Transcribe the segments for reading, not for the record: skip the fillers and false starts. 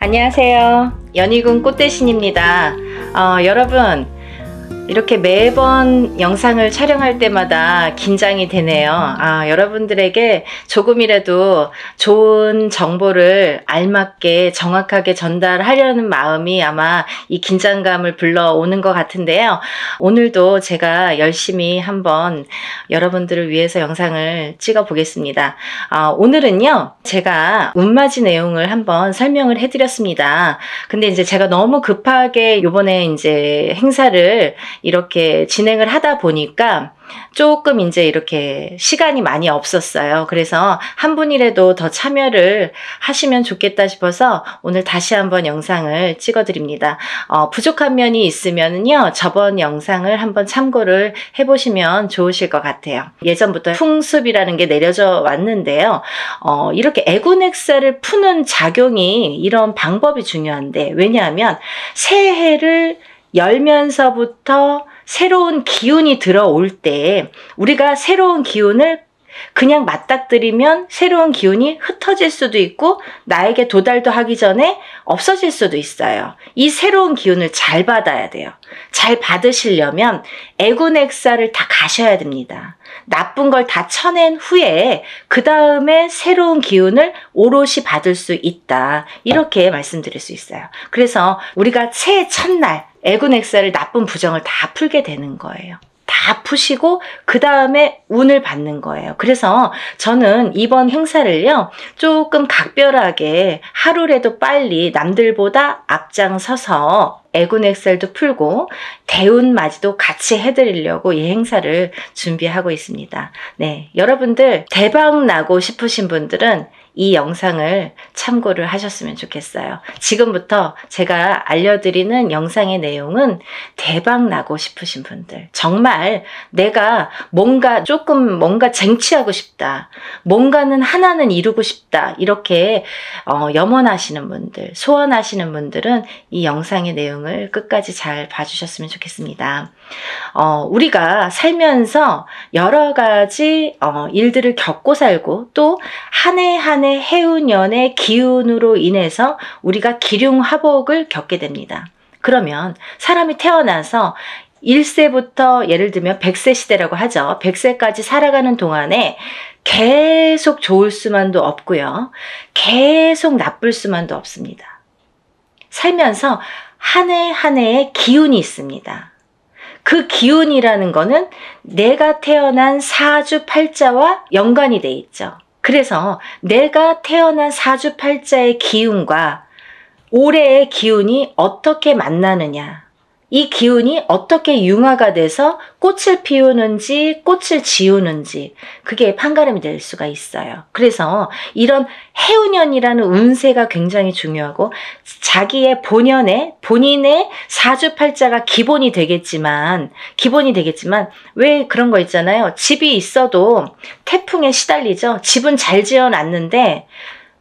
안녕하세요. 연희군 꽃대신입니다. 여러분, 이렇게 매번 영상을 촬영할 때마다 긴장이 되네요. 여러분들에게 조금이라도 좋은 정보를 알맞게 정확하게 전달하려는 마음이 아마 이 긴장감을 불러오는 것 같은데요. 오늘도 제가 열심히 한번 여러분들을 위해서 영상을 찍어 보겠습니다. 오늘은요, 제가 운맞이 내용을 한번 설명을 해드렸습니다. 근데 이제 제가 너무 급하게 요번에 이제 행사를 이렇게 진행을 하다 보니까 조금 이제 이렇게 시간이 많이 없었어요. 그래서 한 분이라도 더 참여를 하시면 좋겠다 싶어서 오늘 다시 한번 영상을 찍어 드립니다. 부족한 면이 있으면요, 저번 영상을 한번 참고를 해보시면 좋으실 것 같아요. 예전부터 풍습이라는 게 내려져 왔는데요. 이렇게 에고넥사를 푸는 작용이 이런 방법이 중요한데, 왜냐하면 새해를 열면서부터 새로운 기운이 들어올 때 우리가 새로운 기운을 그냥 맞닥뜨리면 새로운 기운이 흩어질 수도 있고 나에게 도달도 하기 전에 없어질 수도 있어요. 이 새로운 기운을 잘 받아야 돼요. 잘 받으시려면 에고넥사를 다 가셔야 됩니다. 나쁜 걸 다 쳐낸 후에 그 다음에 새로운 기운을 오롯이 받을 수 있다. 이렇게 말씀드릴 수 있어요. 그래서 우리가 새해 첫날 에고넥사를 나쁜 부정을 다 풀게 되는 거예요. 다 푸시고 그 다음에 운을 받는 거예요. 그래서 저는 이번 행사를요, 조금 각별하게 하루라도 빨리 남들보다 앞장서서 에고넥사도 풀고 대운맞이도 같이 해드리려고 이 행사를 준비하고 있습니다. 네, 여러분들 대박 나고 싶으신 분들은 이 영상을 참고를 하셨으면 좋겠어요. 지금부터 제가 알려드리는 영상의 내용은 대박 나고 싶으신 분들, 정말 내가 뭔가 쟁취하고 싶다, 뭔가는 하나는 이루고 싶다, 이렇게 염원하시는 분들, 소원하시는 분들은 이 영상의 내용을 끝까지 잘 봐주셨으면 좋겠습니다. 우리가 살면서 여러 가지 일들을 겪고 살고 또 한 해 한 해 해운년의 기운으로 인해서 우리가 기륭화복을 겪게 됩니다. 그러면 사람이 태어나서 1세부터 예를 들면 100세 시대라고 하죠. 100세까지 살아가는 동안에 계속 좋을 수만도 없고요. 계속 나쁠 수만도 없습니다. 살면서 한 해 한 해의 기운이 있습니다. 그 기운이라는 거는 내가 태어난 사주팔자와 연관이 돼 있죠. 그래서 내가 태어난 사주팔자의 기운과 올해의 기운이 어떻게 만나느냐, 이 기운이 어떻게 융화가 돼서 꽃을 피우는지 꽃을 지우는지, 그게 판가름이 될 수가 있어요. 그래서 이런 해운년이라는 운세가 굉장히 중요하고, 자기의 본인의 사주팔자가 기본이 되겠지만 왜 그런 거 있잖아요. 집이 있어도 태풍에 시달리죠. 집은 잘 지어놨는데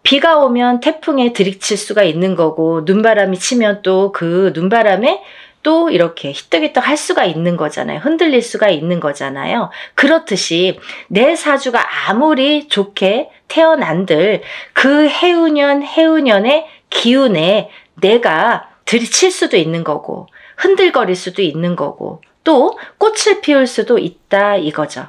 비가 오면 태풍에 들이칠 수가 있는 거고, 눈바람이 치면 또 그 눈바람에 또 이렇게 히떡히떡 할 수가 있는 거잖아요. 흔들릴 수가 있는 거잖아요. 그렇듯이 내 사주가 아무리 좋게 태어난들 그 해운년의 기운에 내가 들이칠 수도 있는 거고, 흔들거릴 수도 있는 거고, 또 꽃을 피울 수도 있다 이거죠.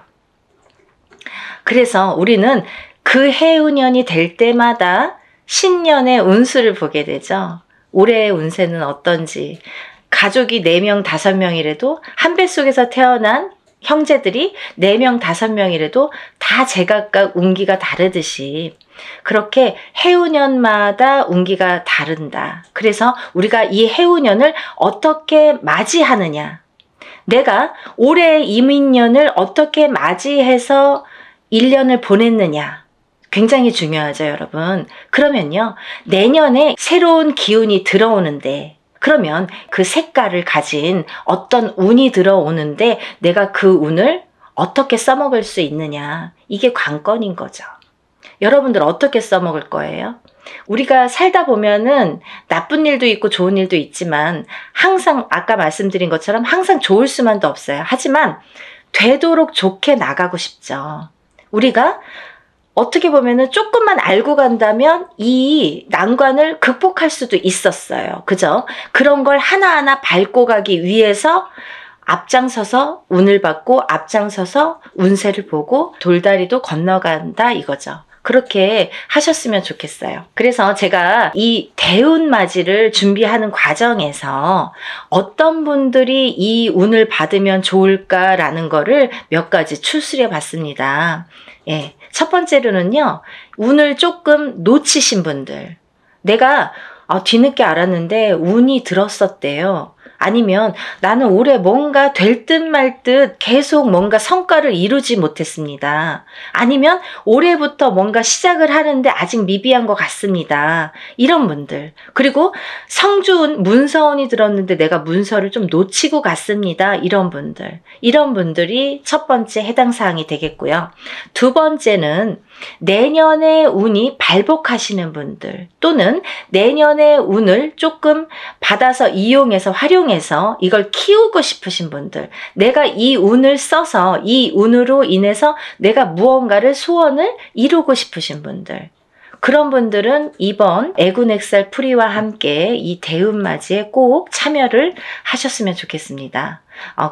그래서 우리는 그 해운년이 될 때마다 신년의 운수를 보게 되죠. 올해의 운세는 어떤지. 가족이 4명, 5명이라도 한 뱃속에서 태어난 형제들이 4명, 5명이라도 다 제각각 운기가 다르듯이 그렇게 해운년마다 운기가 다른다. 그래서 우리가 이 해운년을 어떻게 맞이하느냐, 내가 올해 이민년을 어떻게 맞이해서 1년을 보냈느냐, 굉장히 중요하죠, 여러분. 그러면요, 내년에 새로운 기운이 들어오는데, 그러면 그 색깔을 가진 어떤 운이 들어오는데 내가 그 운을 어떻게 써먹을 수 있느냐, 이게 관건인 거죠. 여러분들 어떻게 써먹을 거예요? 우리가 살다 보면은 나쁜 일도 있고 좋은 일도 있지만 항상 아까 말씀드린 것처럼 항상 좋을 수만도 없어요. 하지만 되도록 좋게 나가고 싶죠. 우리가 어떻게 보면은 조금만 알고 간다면 이 난관을 극복할 수도 있었어요. 그죠? 그런 걸 하나하나 밟고 가기 위해서 앞장서서 운을 받고 앞장서서 운세를 보고 돌다리도 건너간다 이거죠. 그렇게 하셨으면 좋겠어요. 그래서 제가 이 대운맞이를 준비하는 과정에서 어떤 분들이 이 운을 받으면 좋을까라는 거를 몇 가지 추스려 봤습니다. 예. 첫 번째로는요, 운을 조금 놓치신 분들. 내가 뒤늦게 알았는데 운이 들었었대요. 아니면 나는 올해 뭔가 될 듯 말 듯 계속 뭔가 성과를 이루지 못했습니다. 아니면 올해부터 뭔가 시작을 하는데 아직 미비한 것 같습니다. 이런 분들. 그리고 성주운, 문서운이 들었는데 내가 문서를 좀 놓치고 갔습니다. 이런 분들. 이런 분들이 첫 번째 해당 사항이 되겠고요. 두 번째는 내년의 운이 발복하시는 분들 또는 내년의 운을 조금 받아서 이용해서 활용해서 이걸 키우고 싶으신 분들, 내가 이 운을 써서 이 운으로 인해서 내가 무언가를 소원을 이루고 싶으신 분들, 그런 분들은 이번 애군액살 풀이와 함께 이 대운맞이에 꼭 참여를 하셨으면 좋겠습니다.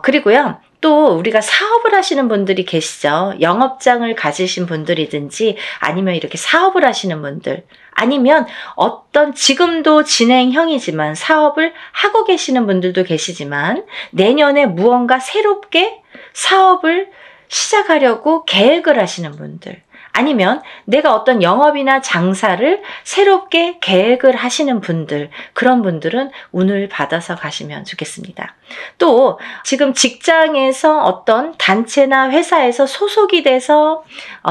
그리고요, 또 우리가 사업을 하시는 분들이 계시죠. 영업장을 가지신 분들이든지 아니면 이렇게 사업을 하시는 분들, 아니면 어떤 지금도 진행형이지만 사업을 하고 계시는 분들도 계시지만 내년에 무언가 새롭게 사업을 시작하려고 계획을 하시는 분들, 아니면 내가 어떤 영업이나 장사를 새롭게 계획을 하시는 분들, 그런 분들은 운을 받아서 가시면 좋겠습니다. 또 지금 직장에서 어떤 단체나 회사에서 소속이 돼서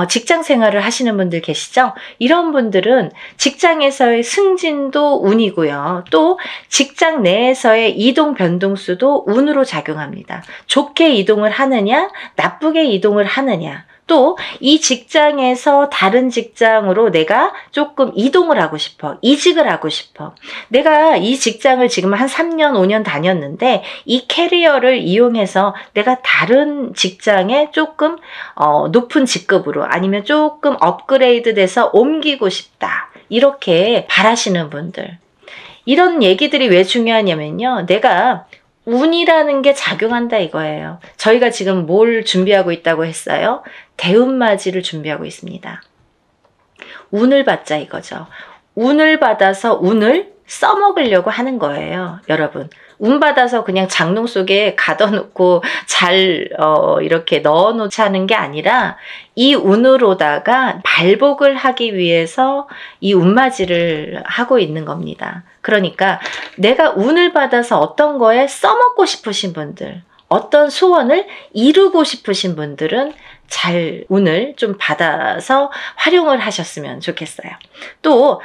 직장 생활을 하시는 분들 계시죠? 이런 분들은 직장에서의 승진도 운이고요. 또 직장 내에서의 이동 변동수도 운으로 작용합니다. 좋게 이동을 하느냐, 나쁘게 이동을 하느냐, 또 이 직장에서 다른 직장으로 내가 조금 이동을 하고 싶어, 이직을 하고 싶어. 내가 이 직장을 지금 한 3년, 5년 다녔는데 이 캐리어를 이용해서 내가 다른 직장에 조금 높은 직급으로 아니면 조금 업그레이드 돼서 옮기고 싶다. 이렇게 바라시는 분들. 이런 얘기들이 왜 중요하냐면요. 내가 운이라는 게 작용한다 이거예요. 저희가 지금 뭘 준비하고 있다고 했어요? 대운맞이를 준비하고 있습니다. 운을 받자 이거죠. 운을 받아서 운을 써먹으려고 하는 거예요. 여러분. 운 받아서 그냥 장롱 속에 가둬놓고 잘 이렇게 넣어놓지 하는 게 아니라 이 운으로다가 발복을 하기 위해서 이 운맞이를 하고 있는 겁니다. 그러니까 내가 운을 받아서 어떤 거에 써먹고 싶으신 분들, 어떤 소원을 이루고 싶으신 분들은 잘 운을 좀 받아서 활용을 하셨으면 좋겠어요. 또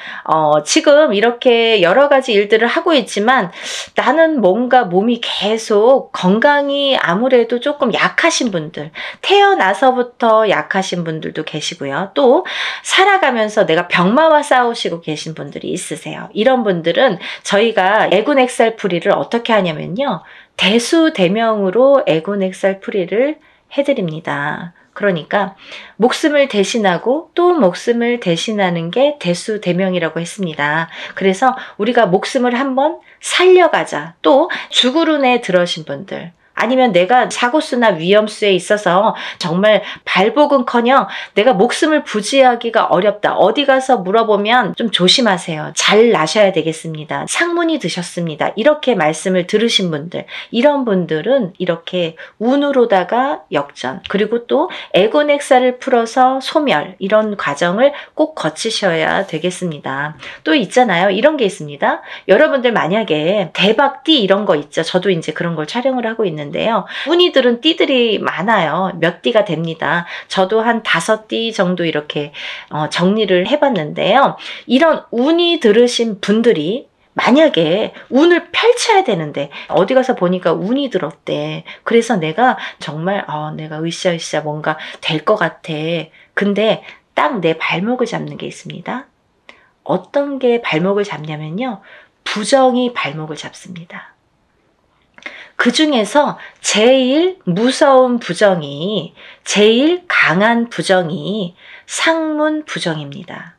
지금 이렇게 여러 가지 일들을 하고 있지만 나는 뭔가 몸이 계속 건강이 아무래도 조금 약하신 분들, 태어나서부터 약하신 분들도 계시고요. 또 살아가면서 내가 병마와 싸우시고 계신 분들이 있으세요. 이런 분들은 저희가 애군액살풀이를 어떻게 하냐면요. 대수대명으로 애군액살풀이를 해드립니다. 그러니까 목숨을 대신하고 또 목숨을 대신하는 게 대수대명이라고 했습니다. 그래서 우리가 목숨을 한번 살려가자. 또 죽으run에 들어신 분들, 아니면 내가 사고수나 위험수에 있어서 정말 발복은커녕 내가 목숨을 부지하기가 어렵다. 어디 가서 물어보면 좀 조심하세요. 잘 나셔야 되겠습니다. 상문이 드셨습니다. 이렇게 말씀을 들으신 분들, 이런 분들은 이렇게 운으로다가 역전, 그리고 또 애곤액살을 풀어서 소멸, 이런 과정을 꼭 거치셔야 되겠습니다. 또 있잖아요. 이런 게 있습니다. 여러분들 만약에 대박띠 이런 거 있죠. 저도 이제 그런 걸 촬영을 하고 있는데 운이들은 띠들이 많아요. 몇 띠가 됩니다. 저도 한 5띠 정도 이렇게 정리를 해봤는데요. 이런 운이 들으신 분들이 만약에 운을 펼쳐야 되는데 어디 가서 보니까 운이 들었대. 그래서 내가 정말 내가 으쌰으쌰 뭔가 될 것 같아. 근데 딱 내 발목을 잡는 게 있습니다. 어떤 게 발목을 잡냐면요. 부정이 발목을 잡습니다. 그 중에서 제일 무서운 부정이, 제일 강한 부정이 상문 부정입니다.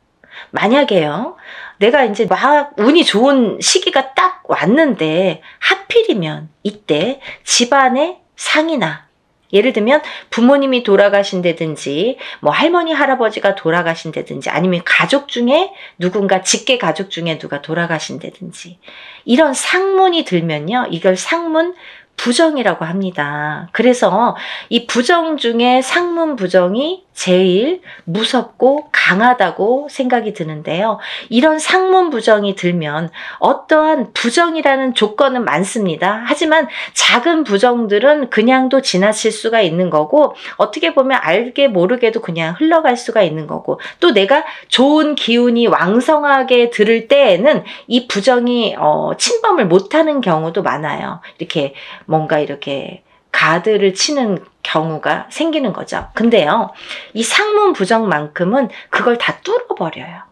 만약에요, 내가 이제 막 운이 좋은 시기가 딱 왔는데 하필이면 이때 집안에 상이 나. 예를 들면 부모님이 돌아가신다든지 뭐 할머니 할아버지가 돌아가신다든지 아니면 가족 중에 누군가 직계 가족 중에 누가 돌아가신다든지 이런 상문이 들면요, 이걸 상문 부정이라고 합니다. 그래서 이 부정 중에 상문 부정이 제일 무섭고 강하다고 생각이 드는데요. 이런 상문 부정이 들면 어떠한 부정이라는 조건은 많습니다. 하지만 작은 부정들은 그냥도 지나칠 수가 있는 거고, 어떻게 보면 알게 모르게도 그냥 흘러갈 수가 있는 거고, 또 내가 좋은 기운이 왕성하게 들을 때에는 이 부정이 침범을 못하는 경우도 많아요. 이렇게 뭔가 이렇게 가드를 치는 경우가 생기는 거죠. 근데요, 이 상문 부정만큼은 그걸 다 뚫어버려요.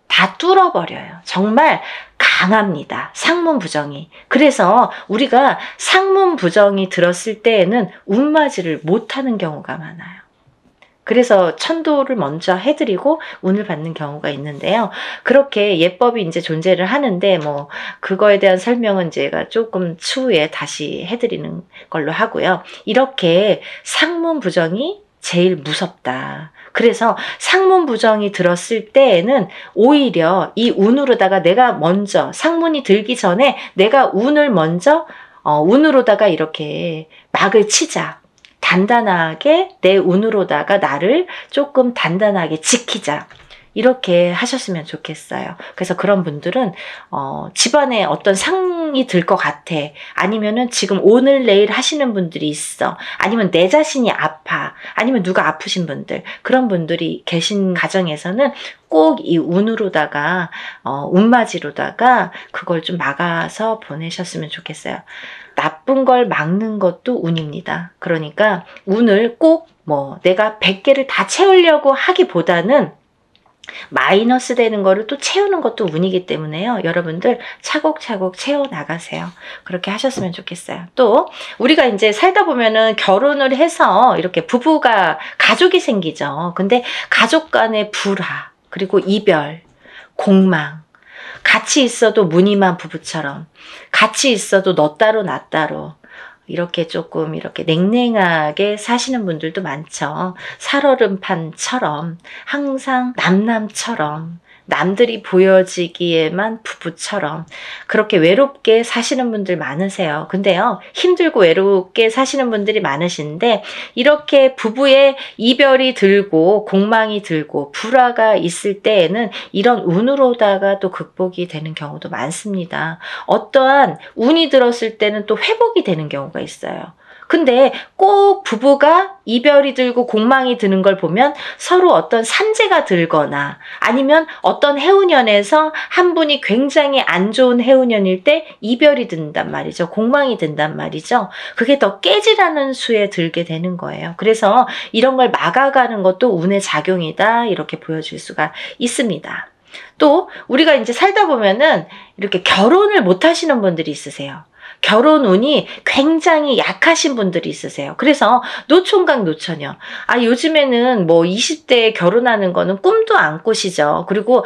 다 뚫어버려요. 정말 강합니다. 상문 부정이. 그래서 우리가 상문 부정이 들었을 때에는 운맞이를 못하는 경우가 많아요. 그래서 천도를 먼저 해드리고 운을 받는 경우가 있는데요. 그렇게 예법이 이제 존재를 하는데 뭐 그거에 대한 설명은 제가 조금 추후에 다시 해드리는 걸로 하고요. 이렇게 상문 부정이 제일 무섭다. 그래서 상문 부정이 들었을 때에는 오히려 이 운으로다가 내가 먼저 상문이 들기 전에 내가 운을 먼저 운으로다가 이렇게 막을 치자. 단단하게 내 운으로다가 나를 조금 단단하게 지키자. 이렇게 하셨으면 좋겠어요. 그래서 그런 분들은 집안에 어떤 상이 들 것 같아. 아니면은 지금 오늘 내일 하시는 분들이 있어. 아니면 내 자신이 아파. 아니면 누가 아프신 분들. 그런 분들이 계신 가정에서는 꼭 이 운으로다가 운맞이로다가 그걸 좀 막아서 보내셨으면 좋겠어요. 나쁜 걸 막는 것도 운입니다. 그러니까 운을 꼭 뭐 내가 100개를 다 채우려고 하기보다는 마이너스 되는 거를 또 채우는 것도 운이기 때문에요. 여러분들 차곡차곡 채워 나가세요. 그렇게 하셨으면 좋겠어요. 또 우리가 이제 살다 보면은 결혼을 해서 이렇게 부부가 가족이 생기죠. 근데 가족 간의 불화, 그리고 이별, 공망, 같이 있어도 무늬만 부부처럼, 같이 있어도 너 따로 나 따로, 이렇게 조금 이렇게 냉랭하게 사시는 분들도 많죠. 살얼음판처럼 항상 남남처럼 남들이 보여지기에만 부부처럼 그렇게 외롭게 사시는 분들 많으세요. 근데요, 힘들고 외롭게 사시는 분들이 많으신데 이렇게 부부의 이별이 들고 공망이 들고 불화가 있을 때에는 이런 운으로다가 또 극복이 되는 경우도 많습니다. 어떠한 운이 들었을 때는 또 회복이 되는 경우가 있어요. 근데 꼭 부부가 이별이 들고 공망이 드는 걸 보면 서로 어떤 산재가 들거나 아니면 어떤 해운년에서 한 분이 굉장히 안 좋은 해운년일 때 이별이 든단 말이죠. 공망이 든단 말이죠. 그게 더 깨지라는 수에 들게 되는 거예요. 그래서 이런 걸 막아가는 것도 운의 작용이다, 이렇게 보여줄 수가 있습니다. 또 우리가 이제 살다 보면은 이렇게 결혼을 못 하시는 분들이 있으세요. 결혼 운이 굉장히 약하신 분들이 있으세요. 그래서 노총각 노처녀. 요즘에는 뭐 20대에 결혼하는 거는 꿈도 안 꾸시죠. 그리고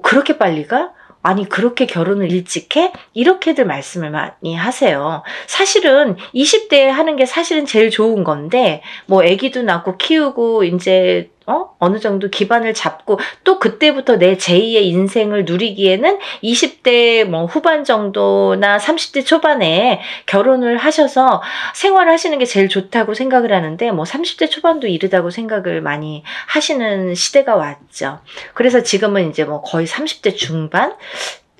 그렇게 빨리 가? 아니 그렇게 결혼을 일찍 해? 이렇게들 말씀을 많이 하세요. 사실은 20대에 하는 게 사실은 제일 좋은 건데 뭐 아기도 낳고 키우고 이제 어느 정도 기반을 잡고 또 그때부터 내 제2의 인생을 누리기에는 20대 뭐 후반 정도나 30대 초반에 결혼을 하셔서 생활을 하시는 게 제일 좋다고 생각을 하는데 뭐 30대 초반도 이르다고 생각을 많이 하시는 시대가 왔죠. 그래서 지금은 이제 뭐 거의 30대 중반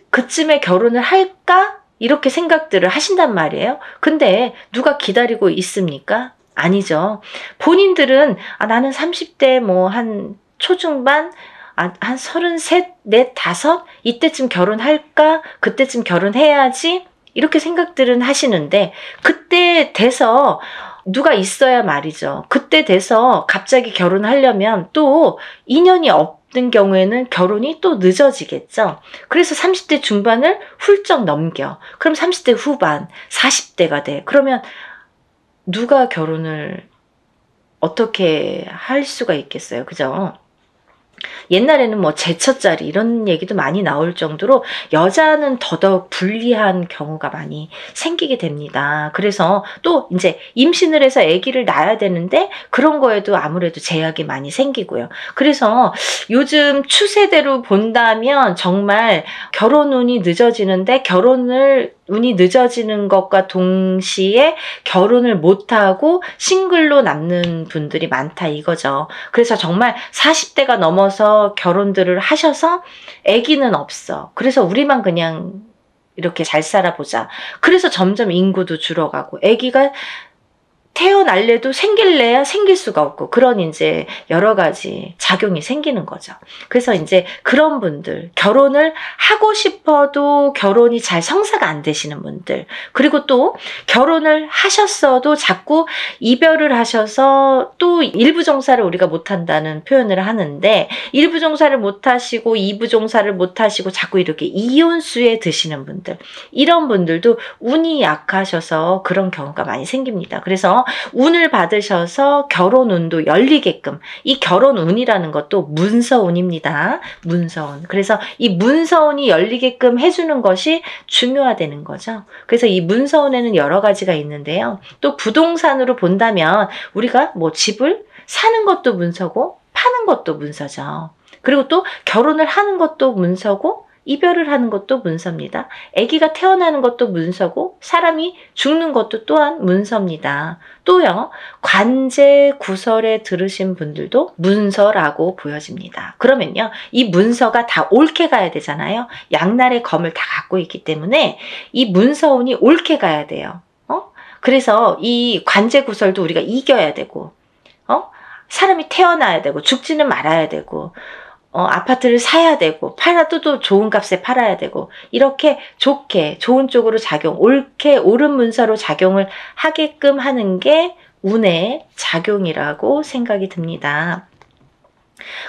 그쯤에 결혼을 할까? 이렇게 생각들을 하신단 말이에요. 근데 누가 기다리고 있습니까? 아니죠. 본인들은 나는 30대 뭐 한 초중반 한 33, 4, 5 이때쯤 결혼할까? 그때쯤 결혼해야지? 이렇게 생각들은 하시는데 그때 돼서 누가 있어야 말이죠. 그때 돼서 갑자기 결혼하려면 또 인연이 없는 경우에는 결혼이 또 늦어지겠죠. 그래서 30대 중반을 훌쩍 넘겨. 그럼 30대 후반, 40대가 돼. 그러면 누가 결혼을 어떻게 할 수가 있겠어요. 그죠? 옛날에는 뭐 제처자리 이런 얘기도 많이 나올 정도로 여자는 더더욱 불리한 경우가 많이 생기게 됩니다. 그래서 또 이제 임신을 해서 아기를 낳아야 되는데 그런 거에도 아무래도 제약이 많이 생기고요. 그래서 요즘 추세대로 본다면 정말 결혼 운이 늦어지는데 운이 늦어지는 것과 동시에 결혼을 못하고 싱글로 남는 분들이 많다 이거죠. 그래서 정말 40대가 넘어서 결혼들을 하셔서 아기는 없어. 그래서 우리만 그냥 이렇게 잘 살아보자. 그래서 점점 인구도 줄어가고 아기가 태어날래도 생길래야 생길 수가 없고 그런 이제 여러 가지 작용이 생기는 거죠. 그래서 이제 그런 분들, 결혼을 하고 싶어도 결혼이 잘 성사가 안 되시는 분들, 그리고 또 결혼을 하셨어도 자꾸 이별을 하셔서 또 일부 종사를 우리가 못한다는 표현을 하는데 일부 종사를 못하시고 이부 종사를 못하시고 자꾸 이렇게 이혼수에 드시는 분들, 이런 분들도 운이 약하셔서 그런 경우가 많이 생깁니다. 그래서 운을 받으셔서 결혼운도 열리게끔, 이 결혼운이라는 것도 문서운입니다. 문서운. 그래서 이 문서운이 열리게끔 해주는 것이 중요하다는 거죠. 그래서 이 문서운에는 여러 가지가 있는데요. 또 부동산으로 본다면 우리가 뭐 집을 사는 것도 문서고 파는 것도 문서죠. 그리고 또 결혼을 하는 것도 문서고 이별을 하는 것도 문서입니다. 아기가 태어나는 것도 문서고 사람이 죽는 것도 또한 문서입니다. 또요, 관제 구설에 들으신 분들도 문서라고 보여집니다. 그러면요, 이 문서가 다 옳게 가야 되잖아요. 양날의 검을 다 갖고 있기 때문에 이 문서운이 옳게 가야 돼요. 그래서 이 관제 구설도 우리가 이겨야 되고, 사람이 태어나야 되고, 죽지는 말아야 되고, 아파트를 사야 되고, 팔아도 또 좋은 값에 팔아야 되고, 이렇게 좋게, 좋은 쪽으로 옳게, 옳은 문서로 작용을 하게끔 하는 게 운의 작용이라고 생각이 듭니다.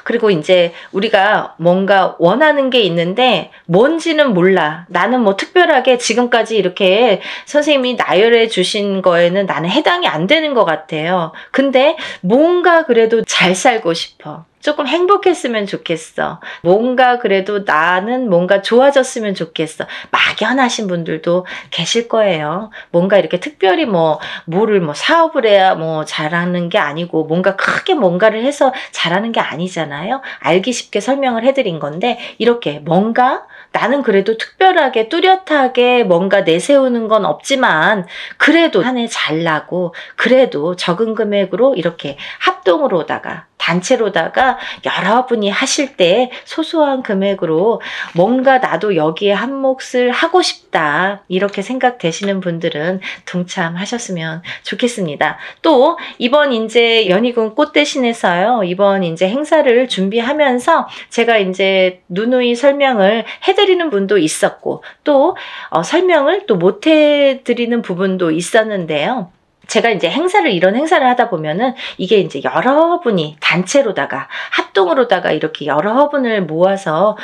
그리고 이제 우리가 뭔가 원하는 게 있는데 뭔지는 몰라. 나는 뭐 특별하게 지금까지 이렇게 선생님이 나열해 주신 거에는 나는 해당이 안 되는 것 같아요. 근데 뭔가 그래도 잘 살고 싶어. 조금 행복했으면 좋겠어. 뭔가 그래도 나는 뭔가 좋아졌으면 좋겠어. 막연하신 분들도 계실 거예요. 뭔가 이렇게 특별히 뭐를 사업을 해야 잘하는 게 아니고 뭔가 크게 뭔가를 해서 잘하는 게 아니잖아요. 알기 쉽게 설명을 해드린 건데 이렇게 뭔가 나는 그래도 특별하게 뚜렷하게 뭔가 내세우는 건 없지만 그래도 한 해 잘 나고 그래도 적은 금액으로 이렇게 합동으로다가 단체로다가 여러분이 하실 때 소소한 금액으로 뭔가 나도 여기에 한 몫을 하고 싶다 이렇게 생각되시는 분들은 동참하셨으면 좋겠습니다. 또 이번 이제 연희군 꽃대신에서요, 이번 이제 행사를 준비하면서 제가 이제 누누이 설명을 해드리는 분도 있었고 또 설명을 또 못 해드리는 부분도 있었는데요. 제가 이제 이런 행사를 하다 보면은 이게 이제 여러분이 단체로다가 합동으로다가 이렇게 여러분을 모여서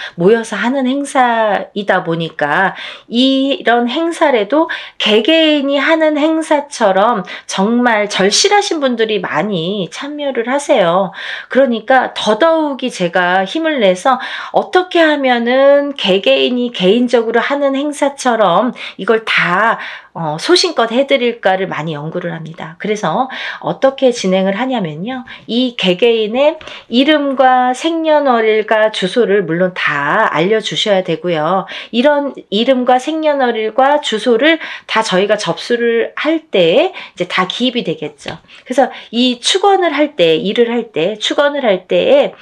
하는 행사이다 보니까 이런 행사라도 개개인이 하는 행사처럼 정말 절실하신 분들이 많이 참여를 하세요. 그러니까 더더욱이 제가 힘을 내서 어떻게 하면은 개개인이 개인적으로 하는 행사처럼 이걸 다 소신껏 해드릴까를 많이 연구를 합니다. 그래서 어떻게 진행을 하냐면요. 이 개개인의 이름과 생년월일과 주소를 물론 다 알려주셔야 되고요. 이런 이름과 생년월일과 주소를 다 저희가 접수를 할 때 이제 다 기입이 되겠죠. 그래서 이 축원을 할 때, 일을 할 때, 축원을 할 때에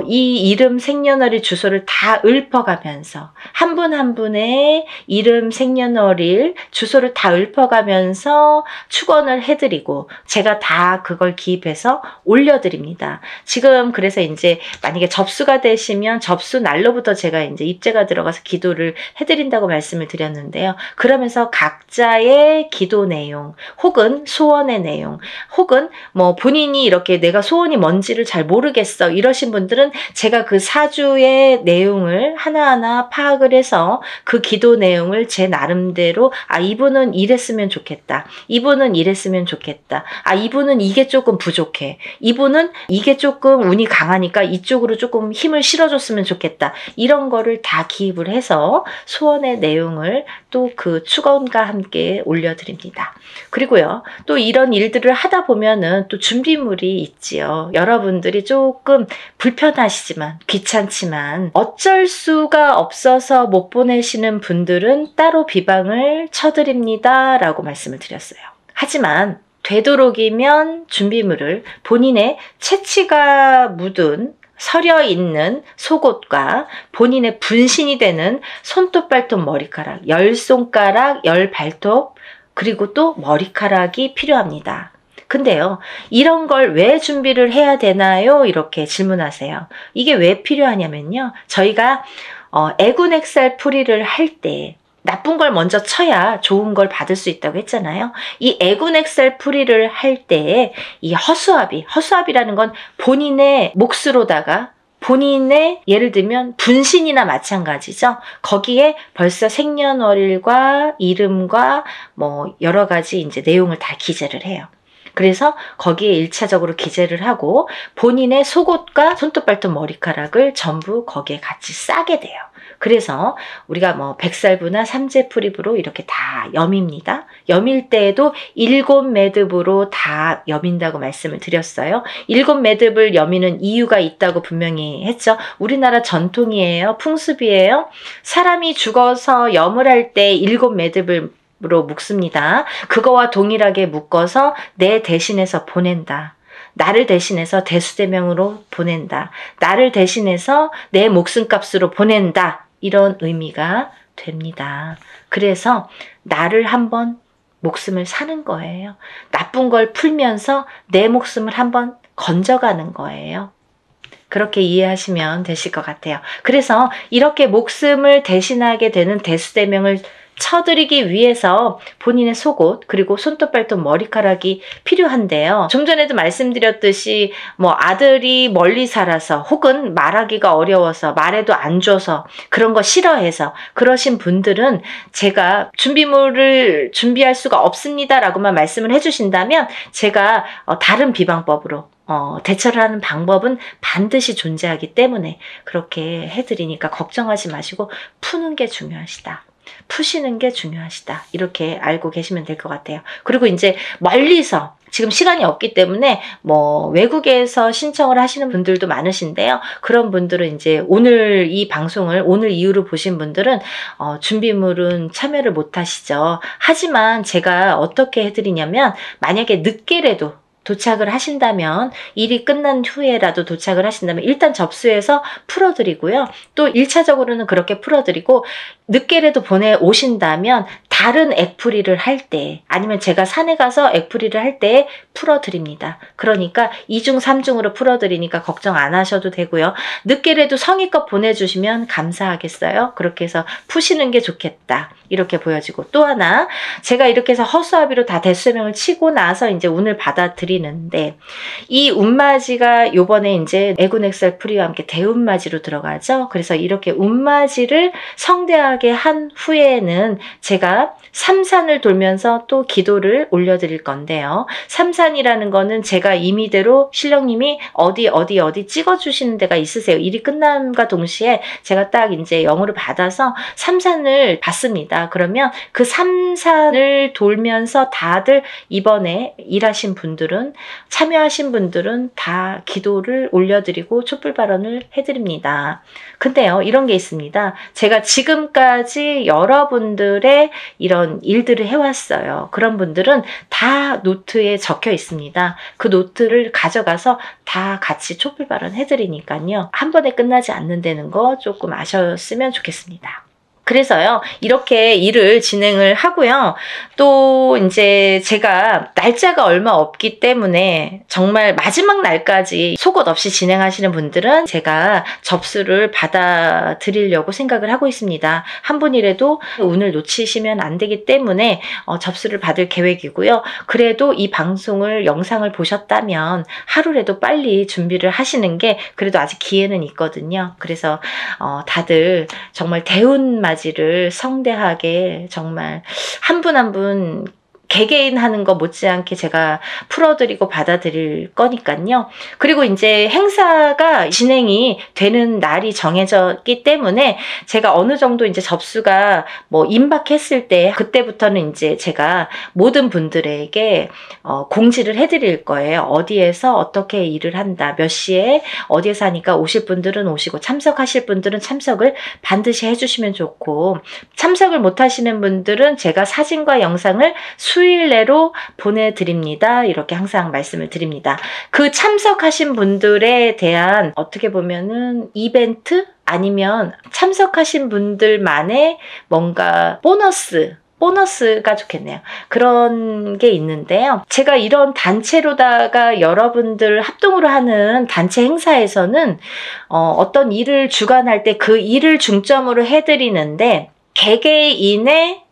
이 이름, 생년월일, 주소를 다 읊어가면서 한 분 한 분의 이름, 생년월일, 주소를 다 읊어가면서 축원 복권을 해드리고 제가 다 그걸 기입해서 올려드립니다. 지금 그래서 이제 만약에 접수가 되시면 접수 날로부터 제가 이제 입재가 들어가서 기도를 해드린다고 말씀을 드렸는데요. 그러면서 각자의 기도 내용 혹은 소원의 내용 혹은 뭐 본인이 이렇게 내가 소원이 뭔지를 잘 모르겠어 이러신 분들은 제가 그 사주의 내용을 하나하나 파악을 해서 그 기도 내용을 제 나름대로 이분은 이랬으면 좋겠다. 이분은 이랬으면 좋겠다. 이분은 이게 조금 부족해. 이분은 이게 조금 운이 강하니까 이쪽으로 조금 힘을 실어줬으면 좋겠다. 이런 거를 다 기입을 해서 소원의 내용을 또 그 축원과 함께 올려드립니다. 그리고요, 또 이런 일들을 하다 보면은 또 준비물이 있지요. 여러분들이 조금 불편하시지만, 귀찮지만, 어쩔 수가 없어서 못 보내시는 분들은 따로 비방을 쳐드립니다. 라고 말씀을 드렸어요. 하지만, 되도록이면 준비물을 본인의 채취가 묻은 서려 있는 속옷과 본인의 분신이 되는 손톱, 발톱, 머리카락, 10손가락, 10발톱, 그리고 또 머리카락이 필요합니다. 근데요, 이런 걸 왜 준비를 해야 되나요? 이렇게 질문하세요. 이게 왜 필요하냐면요, 저희가 애군액살 풀이를 할 때 나쁜 걸 먼저 쳐야 좋은 걸 받을 수 있다고 했잖아요. 이 애군액살 풀이를 할 때 이 허수아비라는 건 본인의 몫으로다가 본인의 예를 들면 분신이나 마찬가지죠. 거기에 벌써 생년월일과 이름과 뭐 여러 가지 이제 내용을 다 기재를 해요. 그래서 거기에 1차적으로 기재를 하고 본인의 속옷과 손톱, 발톱, 머리카락을 전부 거기에 같이 싸게 돼요. 그래서 우리가 뭐 백살부나 삼재풀입으로 이렇게 다 여밉니다. 여밀 때에도 7매듭으로 다 여민다고 말씀을 드렸어요. 7매듭을 여미는 이유가 있다고 분명히 했죠. 우리나라 전통이에요. 풍습이에요. 사람이 죽어서 염을 할 때 7매듭을 로 묶습니다. 그거와 동일하게 묶어서 내 대신해서 보낸다. 나를 대신해서 대수대명으로 보낸다. 나를 대신해서 내 목숨값으로 보낸다. 이런 의미가 됩니다. 그래서 나를 한번 목숨을 사는 거예요. 나쁜 걸 풀면서 내 목숨을 한번 건져가는 거예요. 그렇게 이해하시면 되실 것 같아요. 그래서 이렇게 목숨을 대신하게 되는 대수대명을 쳐드리기 위해서 본인의 속옷 그리고 손톱, 발톱, 머리카락이 필요한데요. 좀 전에도 말씀드렸듯이 뭐 아들이 멀리 살아서 혹은 말하기가 어려워서 말해도 안 줘서 그런 거 싫어해서 그러신 분들은 제가 준비물을 준비할 수가 없습니다 라고만 말씀을 해주신다면 제가 다른 비방법으로 대처를 하는 방법은 반드시 존재하기 때문에 그렇게 해드리니까 걱정하지 마시고 푸는 게 중요하시다. 푸시는 게 중요하시다. 이렇게 알고 계시면 될 것 같아요. 그리고 이제 멀리서 지금 시간이 없기 때문에 뭐 외국에서 신청을 하시는 분들도 많으신데요. 그런 분들은 이제 오늘 이 방송을 오늘 이후로 보신 분들은 준비물은 참여를 못 하시죠. 하지만 제가 어떻게 해드리냐면 만약에 늦게라도 도착을 하신다면 일이 끝난 후에라도 도착을 하신다면 일단 접수해서 풀어드리고요. 또 1차적으로는 그렇게 풀어드리고 늦게라도 보내오신다면 다른 액풀이를 할 때 아니면 제가 산에 가서 액풀이를 할 때 풀어드립니다. 그러니까 2중 3중으로 풀어드리니까 걱정 안 하셔도 되고요. 늦게라도 성의껏 보내주시면 감사하겠어요. 그렇게 해서 푸시는 게 좋겠다. 이렇게 보여지고 또 하나 제가 이렇게 해서 허수아비로 다 대수명을 치고 나서 이제 운을 받아들이는데 이 운맞이가 요번에 이제 애군액살 풀이와 함께 대운맞이로 들어가죠. 그래서 이렇게 운맞이를 성대하게 한 후에는 제가 삼산을 돌면서 또 기도를 올려드릴 건데요. 삼산이라는 거는 제가 임의대로 신령님이 어디 찍어주시는 데가 있으세요. 일이 끝남과 동시에 제가 딱 이제 영으로 받아서 삼산을 받습니다. 그러면 그 삼산을 돌면서 다들 이번에 일하신 분들은 참여하신 분들은 다 기도를 올려드리고 촛불 발언을 해드립니다. 근데요, 이런 게 있습니다. 제가 지금까지 여러분들의 이런 일들을 해왔어요. 그런 분들은 다 노트에 적혀 있습니다. 그 노트를 가져가서 다 같이 촛불 발언 해드리니까요. 한 번에 끝나지 않는다는 거 조금 아셨으면 좋겠습니다. 그래서요, 이렇게 일을 진행을 하고요. 또 이제 제가 날짜가 얼마 없기 때문에 정말 마지막 날까지 속옷 없이 진행하시는 분들은 제가 접수를 받아드리려고 생각을 하고 있습니다. 한 분이라도 운을 놓치시면 안 되기 때문에 접수를 받을 계획이고요. 그래도 이 방송을, 영상을 보셨다면 하루라도 빨리 준비를 하시는 게 그래도 아직 기회는 있거든요. 그래서 다들 정말 대운맞이를 성대하게 정말 한 분 한 분 개개인 하는 거 못지않게 제가 풀어드리고 받아들일 거니까요. 그리고 이제 행사가 진행이 되는 날이 정해졌기 때문에 제가 어느 정도 이제 접수가 뭐 임박했을 때 그때부터는 이제 제가 모든 분들에게 공지를 해드릴 거예요. 어디에서 어떻게 일을 한다, 몇 시에 어디에서 하니까 오실 분들은 오시고 참석하실 분들은 참석을 반드시 해주시면 좋고, 참석을 못 하시는 분들은 제가 사진과 영상을 수일 내로 보내드립니다. 이렇게 항상 말씀을 드립니다. 그 참석하신 분들에 대한 어떻게 보면은 이벤트 아니면 참석하신 분들만의 뭔가 보너스가 좋겠네요. 그런 게 있는데요. 제가 이런 단체로다가 여러분들 합동으로 하는 단체 행사에서는 어떤 일을 주관할 때 그 일을 중점으로 해드리는데, 개개인의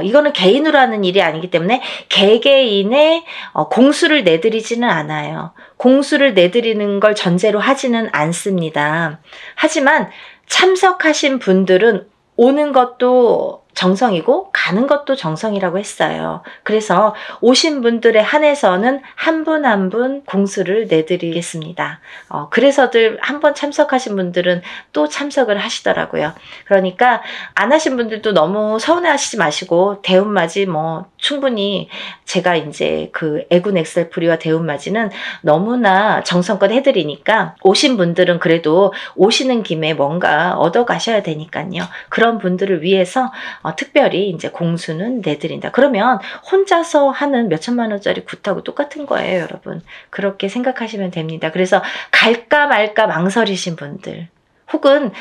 이거는 개인으로 하는 일이 아니기 때문에 개개인의 공수를 내드리지는 않아요. 공수를 내드리는 걸 전제로 하지는 않습니다. 하지만 참석하신 분들은 오는 것도 정성이고 가는 것도 정성이라고 했어요. 그래서 오신 분들에 한해서는 한 분 한 분 공수를 내드리겠습니다. 그래서들 한번 참석하신 분들은 또 참석을 하시더라고요. 그러니까 안 하신 분들도 너무 서운해하시지 마시고, 대운맞이 뭐 충분히 제가 이제 그 애군 엑셀프리와 대운맞이는 너무나 정성껏 해드리니까 오신 분들은 그래도 오시는 김에 뭔가 얻어 가셔야 되니까요. 그런 분들을 위해서 특별히 이제 공수는 내드린다. 그러면 혼자서 하는 몇천만 원짜리 굿하고 똑같은 거예요, 여러분. 그렇게 생각하시면 됩니다. 그래서 갈까 말까 망설이신 분들, 혹은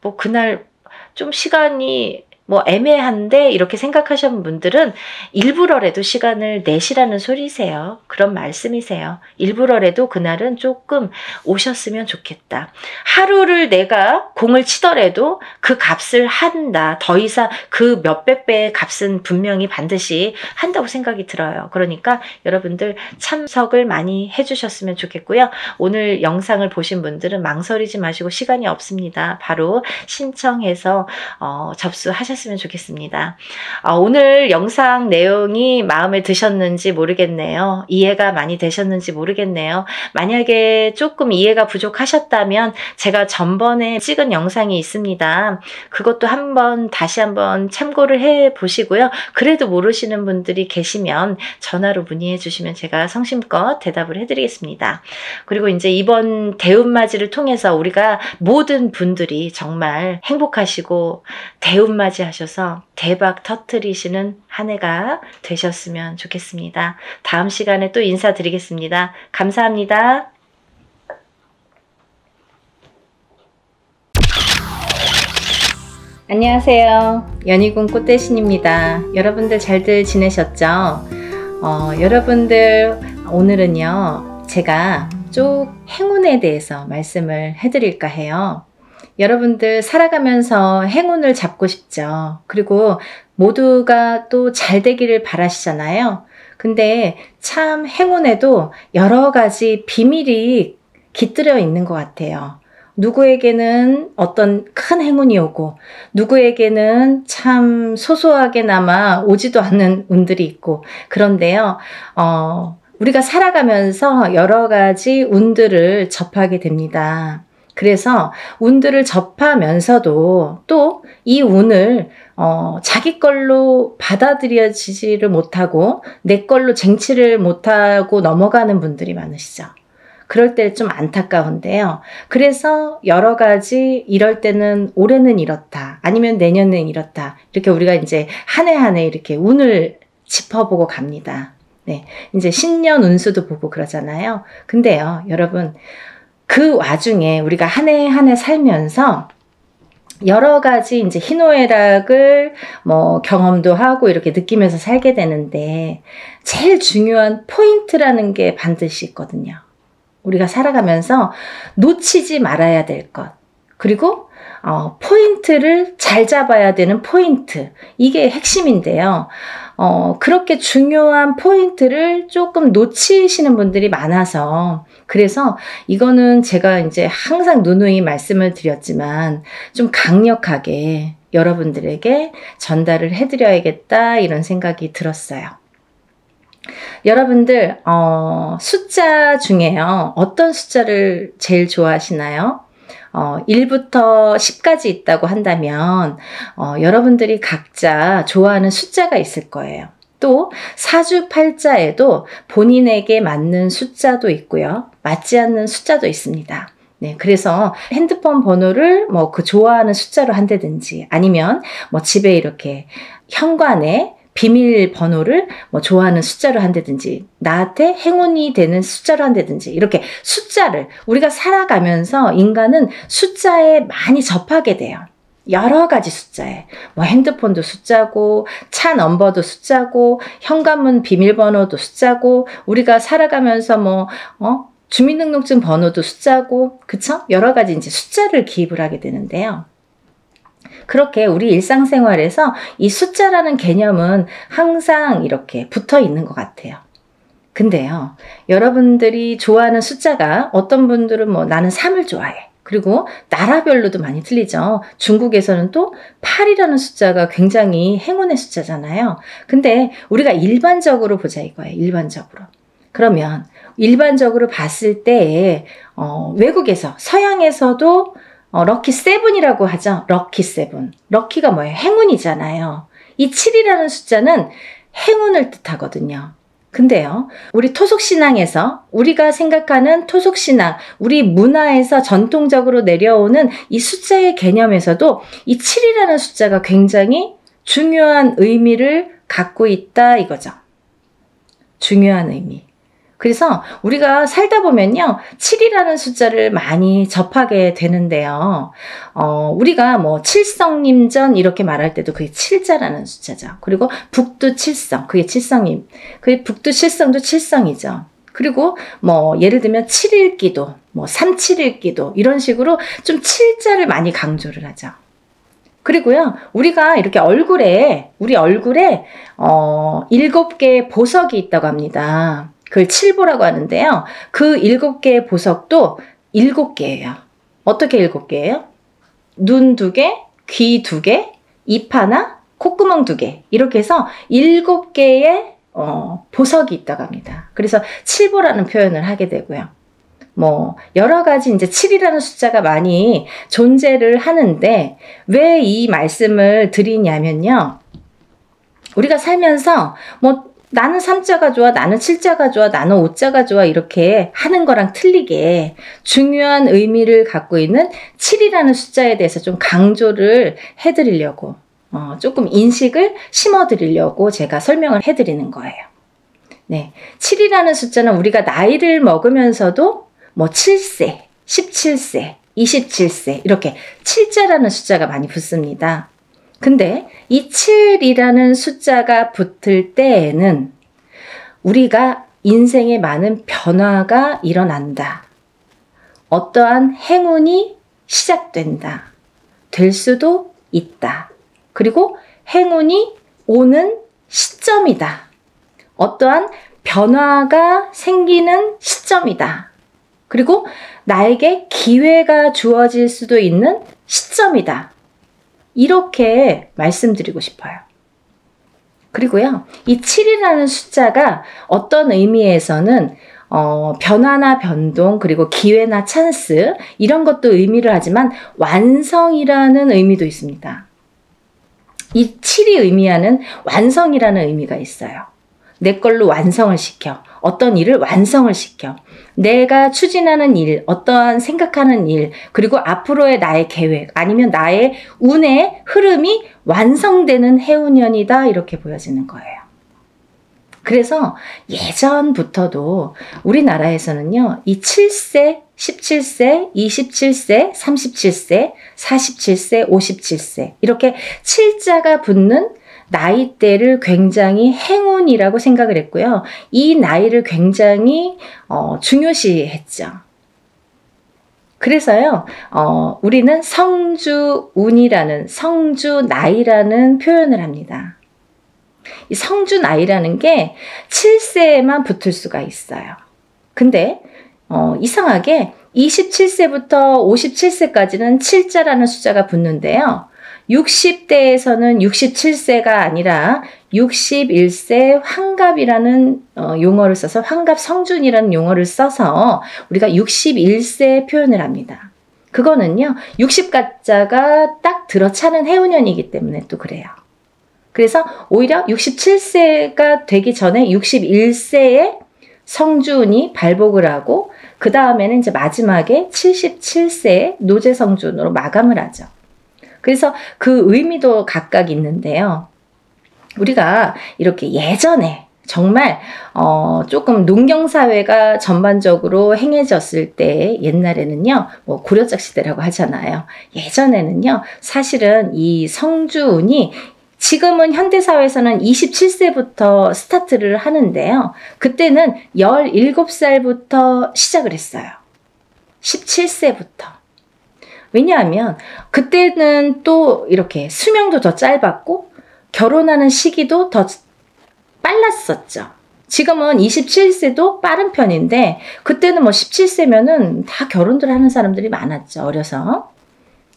뭐 그날 좀 시간이 뭐 애매한데 이렇게 생각하시는 분들은 일부러라도 시간을 내시라는 소리세요. 그런 말씀이세요. 일부러라도 그날은 조금 오셨으면 좋겠다. 하루를 내가 공을 치더라도 그 값을 한다. 더 이상 그 몇백 배의 값은 분명히 반드시 한다고 생각이 들어요. 그러니까 여러분들 참석을 많이 해주셨으면 좋겠고요. 오늘 영상을 보신 분들은 망설이지 마시고, 시간이 없습니다. 바로 신청해서 접수하셨으면 좋겠습니다. 오늘 영상 내용이 마음에 드셨는지 모르겠네요. 이해가 많이 되셨는지 모르겠네요. 만약에 조금 이해가 부족하셨다면 제가 전번에 찍은 영상이 있습니다. 그것도 다시 한번 참고를 해 보시고요. 그래도 모르시는 분들이 계시면 전화로 문의해 주시면 제가 성심껏 대답을 해드리겠습니다. 그리고 이제 이번 대운맞이를 통해서 우리가 모든 분들이 정말 행복하시고 대운맞이 하셔서 대박 터뜨리시는 한 해가 되셨으면 좋겠습니다. 다음 시간에 또 인사드리겠습니다. 감사합니다. 안녕하세요. 연희군 꽃대신입니다. 여러분들 잘들 지내셨죠? 여러분들 오늘은요, 제가 쭉 행운에 대해서 말씀을 해드릴까 해요. 여러분들 살아가면서 행운을 잡고 싶죠. 그리고 모두가 또 잘 되기를 바라시잖아요. 근데 참 행운에도 여러 가지 비밀이 깃들여 있는 것 같아요. 누구에게는 어떤 큰 행운이 오고, 누구에게는 참 소소하게나마 오지도 않는 운들이 있고, 그런데요, 우리가 살아가면서 여러 가지 운들을 접하게 됩니다. 그래서 운들을 접하면서도 또 이 운을 자기 걸로 받아들여지지를 못하고 내 걸로 쟁취를 못하고 넘어가는 분들이 많으시죠. 그럴 때 좀 안타까운데요. 그래서 여러 가지 이럴 때는 올해는 이렇다, 아니면 내년은 이렇다, 이렇게 우리가 이제 한 해 한 해 이렇게 운을 짚어보고 갑니다. 네, 이제 신년 운수도 보고 그러잖아요. 근데요, 여러분, 그 와중에 우리가 한 해 한 해 살면서 여러 가지 이제 희노애락을 뭐 경험도 하고 이렇게 느끼면서 살게 되는데 제일 중요한 포인트라는 게 반드시 있거든요. 우리가 살아가면서 놓치지 말아야 될 것. 그리고 포인트를 잘 잡아야 되는 포인트. 이게 핵심인데요. 그렇게 중요한 포인트를 조금 놓치시는 분들이 많아서 그래서 이거는 제가 이제 항상 누누이 말씀을 드렸지만 좀 강력하게 여러분들에게 전달을 해드려야겠다 이런 생각이 들었어요. 여러분들 숫자 중에요. 어떤 숫자를 제일 좋아하시나요? 1부터 10까지 있다고 한다면 여러분들이 각자 좋아하는 숫자가 있을 거예요. 또 사주팔자에도 본인에게 맞는 숫자도 있고요. 맞지 않는 숫자도 있습니다. 네, 그래서 핸드폰 번호를 뭐 그 좋아하는 숫자로 한다든지 아니면 뭐 집에 이렇게 현관에 비밀번호를 뭐 좋아하는 숫자로 한다든지 나한테 행운이 되는 숫자로 한다든지 이렇게 숫자를 우리가 살아가면서 인간은 숫자에 많이 접하게 돼요. 여러 가지 숫자에 뭐 핸드폰도 숫자고 차 넘버도 숫자고 현관문 비밀번호도 숫자고 우리가 살아가면서 뭐 주민등록증 번호도 숫자고 그쵸? 여러 가지 이제 숫자를 기입을 하게 되는데요. 그렇게 우리 일상생활에서 이 숫자라는 개념은 항상 이렇게 붙어 있는 것 같아요. 근데요, 여러분들이 좋아하는 숫자가 어떤 분들은 뭐 나는 3을 좋아해. 그리고 나라별로도 많이 틀리죠. 중국에서는 또 8이라는 숫자가 굉장히 행운의 숫자잖아요. 근데 우리가 일반적으로 보자 이거예요. 일반적으로. 그러면 일반적으로 봤을 때 외국에서 서양에서도 럭키 세븐이라고 하죠. 럭키 세븐. 럭키가 뭐예요? 행운이잖아요. 이 7이라는 숫자는 행운을 뜻하거든요. 근데요, 우리 토속신앙에서 우리가 생각하는 토속신앙, 우리 문화에서 전통적으로 내려오는 이 숫자의 개념에서도 이 7이라는 숫자가 굉장히 중요한 의미를 갖고 있다 이거죠. 중요한 의미. 그래서 우리가 살다 보면요, 7이라는 숫자를 많이 접하게 되는데요. 우리가 뭐 칠성님전 이렇게 말할 때도 그게 7자라는 숫자죠. 그리고 북두 칠성, 그게 칠성님. 그게 북두 칠성도 칠성이죠. 그리고 뭐 예를 들면 7일기도, 뭐 371기도 이런 식으로 좀 7자를 많이 강조를 하죠. 그리고요, 우리가 이렇게 우리 얼굴에 7개의 보석이 있다고 합니다. 그걸 칠보라고 하는데요. 그 7개의 보석도 7개예요. 어떻게 7개예요? 눈 2개, 귀 2개, 입 하나, 콧구멍 2개. 이렇게 해서 7개의 보석이 있다고 합니다. 그래서 칠보라는 표현을 하게 되고요. 뭐 여러 가지 이제 7이라는 숫자가 많이 존재를 하는데 왜 이 말씀을 드리냐면요. 우리가 살면서 뭐 나는 3자가 좋아, 나는 7자가 좋아, 나는 5자가 좋아 이렇게 하는 거랑 틀리게 중요한 의미를 갖고 있는 7이라는 숫자에 대해서 좀 강조를 해드리려고 조금 인식을 심어드리려고 제가 설명을 해드리는 거예요. 네, 7이라는 숫자는 우리가 나이를 먹으면서도 뭐 7세, 17세, 27세 이렇게 7자라는 숫자가 많이 붙습니다. 근데 이 7이라는 숫자가 붙을 때에는 우리가 인생에 많은 변화가 일어난다. 어떠한 행운이 시작된다. 될 수도 있다. 그리고 행운이 오는 시점이다. 어떠한 변화가 생기는 시점이다. 그리고 나에게 기회가 주어질 수도 있는 시점이다. 이렇게 말씀드리고 싶어요. 그리고요, 이 7이라는 숫자가 어떤 의미에서는 변화나 변동, 그리고 기회나 찬스 이런 것도 의미를 하지만 완성이라는 의미도 있습니다. 이 7이 의미하는 완성이라는 의미가 있어요. 내 걸로 완성을 시켜. 어떤 일을 완성을 시켜. 내가 추진하는 일, 어떠한 생각하는 일, 그리고 앞으로의 나의 계획, 아니면 나의 운의 흐름이 완성되는 해운년이다 이렇게 보여지는 거예요. 그래서 예전부터도 우리나라에서는요, 이 7세, 17세, 27세, 37세, 47세, 57세 이렇게 7자가 붙는 나이대를 굉장히 행운이라고 생각을 했고요. 이 나이를 굉장히 중요시했죠. 그래서요, 우리는 성주운이라는, 성주나이라는 표현을 합니다. 이 성주나이라는 게 7세에만 붙을 수가 있어요. 근데 이상하게 27세부터 57세까지는 7자라는 숫자가 붙는데요. 60대에서는 67세가 아니라 61세 환갑이라는 용어를 써서 환갑성준이라는 용어를 써서 우리가 61세 표현을 합니다. 그거는요, 60가짜가 딱 들어차는 해운년이기 때문에 또 그래요. 그래서 오히려 67세가 되기 전에 61세에 성준이 발복을 하고 그 다음에는 이제 마지막에 77세에 노제성준으로 마감을 하죠. 그래서 그 의미도 각각 있는데요. 우리가 이렇게 예전에 정말 조금 농경사회가 전반적으로 행해졌을 때 옛날에는요, 뭐 고려적 시대라고 하잖아요. 예전에는요, 사실은 이 성주운이 지금은 현대사회에서는 27세부터 스타트를 하는데요. 그때는 17살부터 시작을 했어요. 17세부터. 왜냐하면 그때는 또 이렇게 수명도 더 짧았고 결혼하는 시기도 더 빨랐었죠. 지금은 27세도 빠른 편인데 그때는 뭐 17세면은 다 결혼들 하는 사람들이 많았죠. 어려서.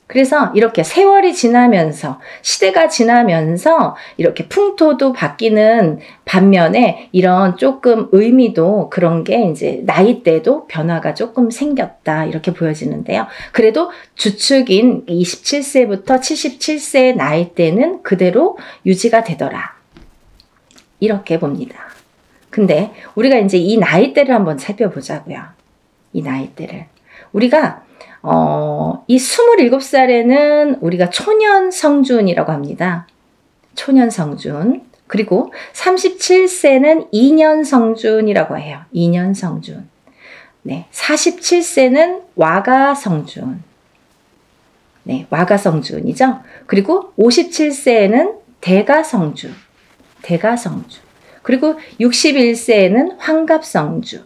그래서 이렇게 세월이 지나면서 시대가 지나면서 이렇게 풍토도 바뀌는 반면에 이런 조금 의미도 그런 게 이제 나이대도 변화가 조금 생겼다 이렇게 보여지는데요. 그래도 주축인 27세부터 77세 나이대는 그대로 유지가 되더라. 이렇게 봅니다. 근데 우리가 이제 이 나이대를 한번 살펴보자고요. 이 나이대를. 우리가 이 27살에는 우리가 초년성준이라고 합니다. 초년성준. 그리고 37세는 2년성준이라고 해요. 2년성준. 네, 47세는 와가성준. 네, 와가성준이죠. 그리고 57세에는 대가성준. 대가성준. 그리고 61세에는 환갑성주.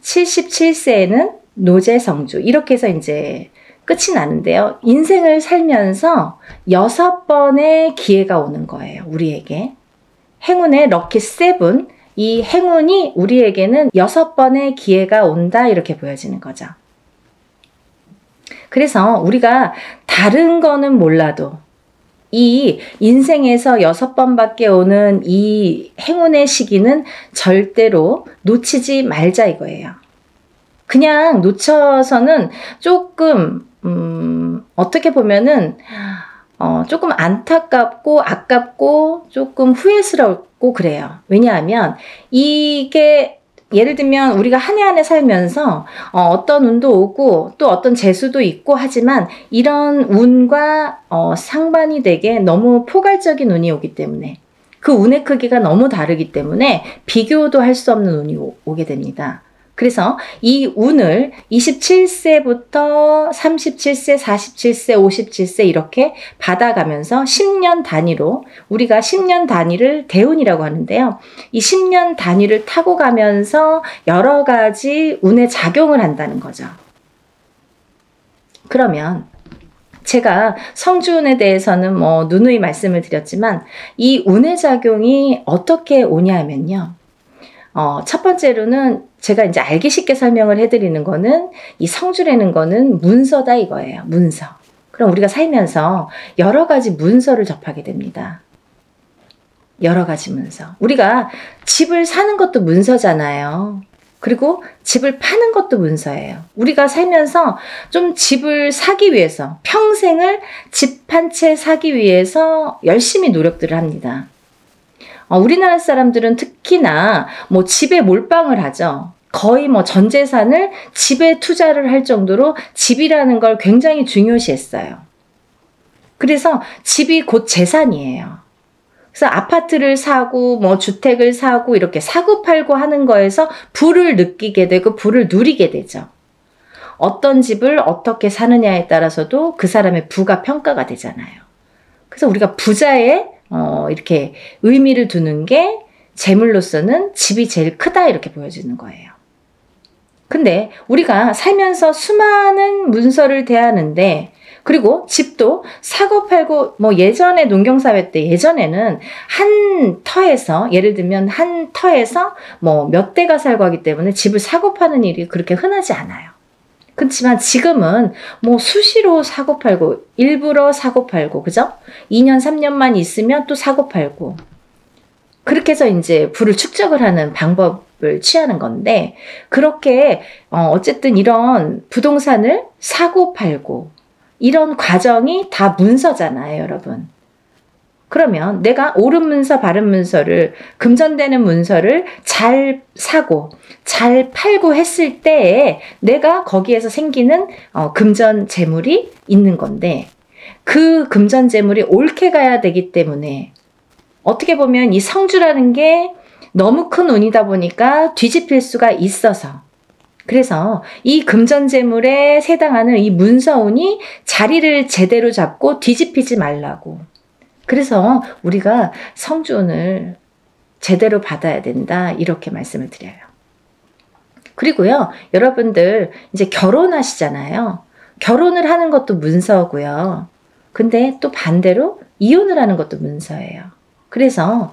77세에는 노제성주. 이렇게 해서 이제 끝이 나는데요. 인생을 살면서 6번의 기회가 오는 거예요. 우리에게. 행운의 럭키 7. 이 행운이 우리에게는 6번의 기회가 온다. 이렇게 보여지는 거죠. 그래서 우리가 다른 거는 몰라도 이 인생에서 6번밖에 오는 이 행운의 시기는 절대로 놓치지 말자 이거예요. 그냥 놓쳐서는 조금 어떻게 보면은 조금 안타깝고 아깝고 조금 후회스럽고 그래요. 왜냐하면 이게 예를 들면 우리가 한 해 한 해 살면서 어떤 운도 오고 또 어떤 재수도 있고 하지만 이런 운과 상반이 되게 너무 포괄적인 운이 오기 때문에 그 운의 크기가 너무 다르기 때문에 비교도 할 수 없는 운이 오게 됩니다. 그래서 이 운을 27세부터 37세, 47세, 57세 이렇게 받아가면서 10년 단위로 우리가 10년 단위를 대운이라고 하는데요. 이 10년 단위를 타고 가면서 여러 가지 운에 작용을 한다는 거죠. 그러면 제가 성주운에 대해서는 뭐 누누이 말씀을 드렸지만 이 운의 작용이 어떻게 오냐면요. 첫 번째로는 제가 이제 알기 쉽게 설명을 해드리는 거는 이 성주라는 거는 문서다 이거예요. 문서. 그럼 우리가 살면서 여러 가지 문서를 접하게 됩니다. 여러 가지 문서. 우리가 집을 사는 것도 문서잖아요. 그리고 집을 파는 것도 문서예요. 우리가 살면서 좀 집을 사기 위해서 평생을 집 한 채 사기 위해서 열심히 노력들을 합니다. 우리나라 사람들은 특히나 뭐 집에 몰빵을 하죠. 거의 뭐 전 재산을 집에 투자를 할 정도로 집이라는 걸 굉장히 중요시했어요. 그래서 집이 곧 재산이에요. 그래서 아파트를 사고 뭐 주택을 사고 이렇게 사고팔고 하는 거에서 부를 느끼게 되고 부를 누리게 되죠. 어떤 집을 어떻게 사느냐에 따라서도 그 사람의 부가 평가가 되잖아요. 그래서 우리가 부자에 이렇게 의미를 두는 게 재물로서는 집이 제일 크다 이렇게 보여지는 거예요. 근데 우리가 살면서 수많은 문서를 대하는데 그리고 집도 사고팔고 뭐 예전에 농경사회 때 예전에는 한 터에서 예를 들면 한 터에서 뭐 몇 대가 살고 하기 때문에 집을 사고파는 일이 그렇게 흔하지 않아요. 그렇지만 지금은 뭐 수시로 사고팔고 일부러 사고팔고 그죠? 2년 3년만 있으면 또 사고팔고 그렇게 해서 이제 부를 축적을 하는 방법을 취하는 건데 그렇게 어쨌든 이런 부동산을 사고 팔고 이런 과정이 다 문서잖아요, 여러분. 그러면 내가 옳은 문서, 바른 문서를 금전되는 문서를 잘 사고 잘 팔고 했을 때에 내가 거기에서 생기는 금전 재물이 있는 건데 그 금전 재물이 옳게 가야 되기 때문에 어떻게 보면 이 성주라는 게 너무 큰 운이다 보니까 뒤집힐 수가 있어서 그래서 이 금전재물에 해당하는 이 문서운이 자리를 제대로 잡고 뒤집히지 말라고 그래서 우리가 성주운을 제대로 받아야 된다 이렇게 말씀을 드려요. 그리고요 여러분들 이제 결혼하시잖아요. 결혼을 하는 것도 문서고요. 근데 또 반대로 이혼을 하는 것도 문서예요. 그래서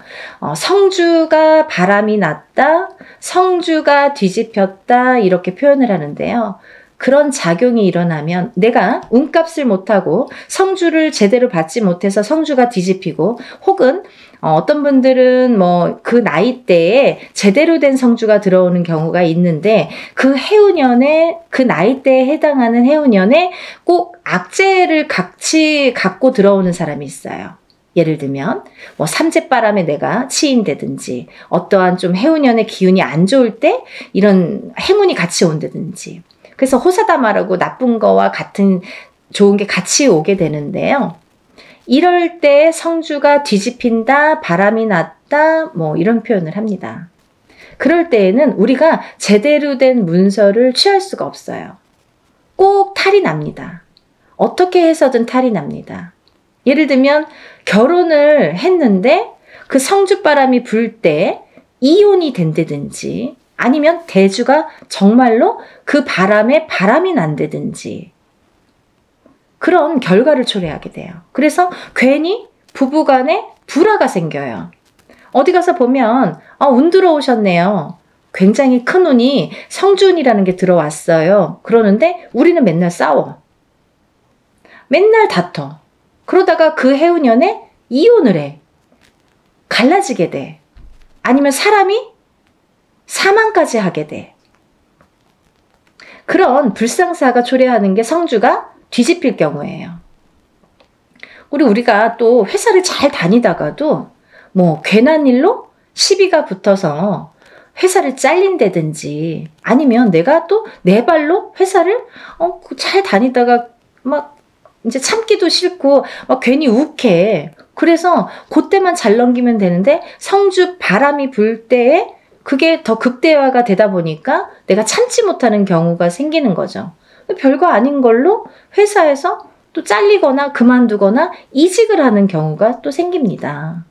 성주가 바람이 났다, 성주가 뒤집혔다 이렇게 표현을 하는데요. 그런 작용이 일어나면 내가 운값을 못하고 성주를 제대로 받지 못해서 성주가 뒤집히고 혹은 어떤 분들은 뭐 그 나이대에 제대로 된 성주가 들어오는 경우가 있는데 그 해운년에 그 나이대에 해당하는 해운년에 꼭 악재를 같이 갖고 들어오는 사람이 있어요. 예를 들면 뭐 삼재바람에 내가 치인다든지 어떠한 좀 해운년의 기운이 안 좋을 때 이런 행운이 같이 온다든지 그래서 호사다마라고 나쁜 거와 같은 좋은 게 같이 오게 되는데요. 이럴 때 성주가 뒤집힌다, 바람이 났다 뭐 이런 표현을 합니다. 그럴 때에는 우리가 제대로 된 문서를 취할 수가 없어요. 꼭 탈이 납니다. 어떻게 해서든 탈이 납니다. 예를 들면 결혼을 했는데 그 성주바람이 불 때 이혼이 된다든지 아니면 대주가 정말로 그 바람에 바람이 난다든지 그런 결과를 초래하게 돼요. 그래서 괜히 부부간에 불화가 생겨요. 어디 가서 보면 운 들어오셨네요. 굉장히 큰 운이 성주운이라는 게 들어왔어요. 그러는데 우리는 맨날 싸워. 맨날 다퉈. 그러다가 그 해운년에 이혼을 해. 갈라지게 돼. 아니면 사람이 사망까지 하게 돼. 그런 불상사가 초래하는 게 성주가 뒤집힐 경우예요. 우리가 또 회사를 잘 다니다가도 뭐 괜한 일로 시비가 붙어서 회사를 잘린다든지 아니면 내가 또 내 발로 회사를 잘 다니다가 막 이제 참기도 싫고 막 괜히 욱해. 그래서 그때만 잘 넘기면 되는데 성주 바람이 불 때에 그게 더 극대화가 되다 보니까 내가 참지 못하는 경우가 생기는 거죠. 별거 아닌 걸로 회사에서 또 잘리거나 그만두거나 이직을 하는 경우가 또 생깁니다.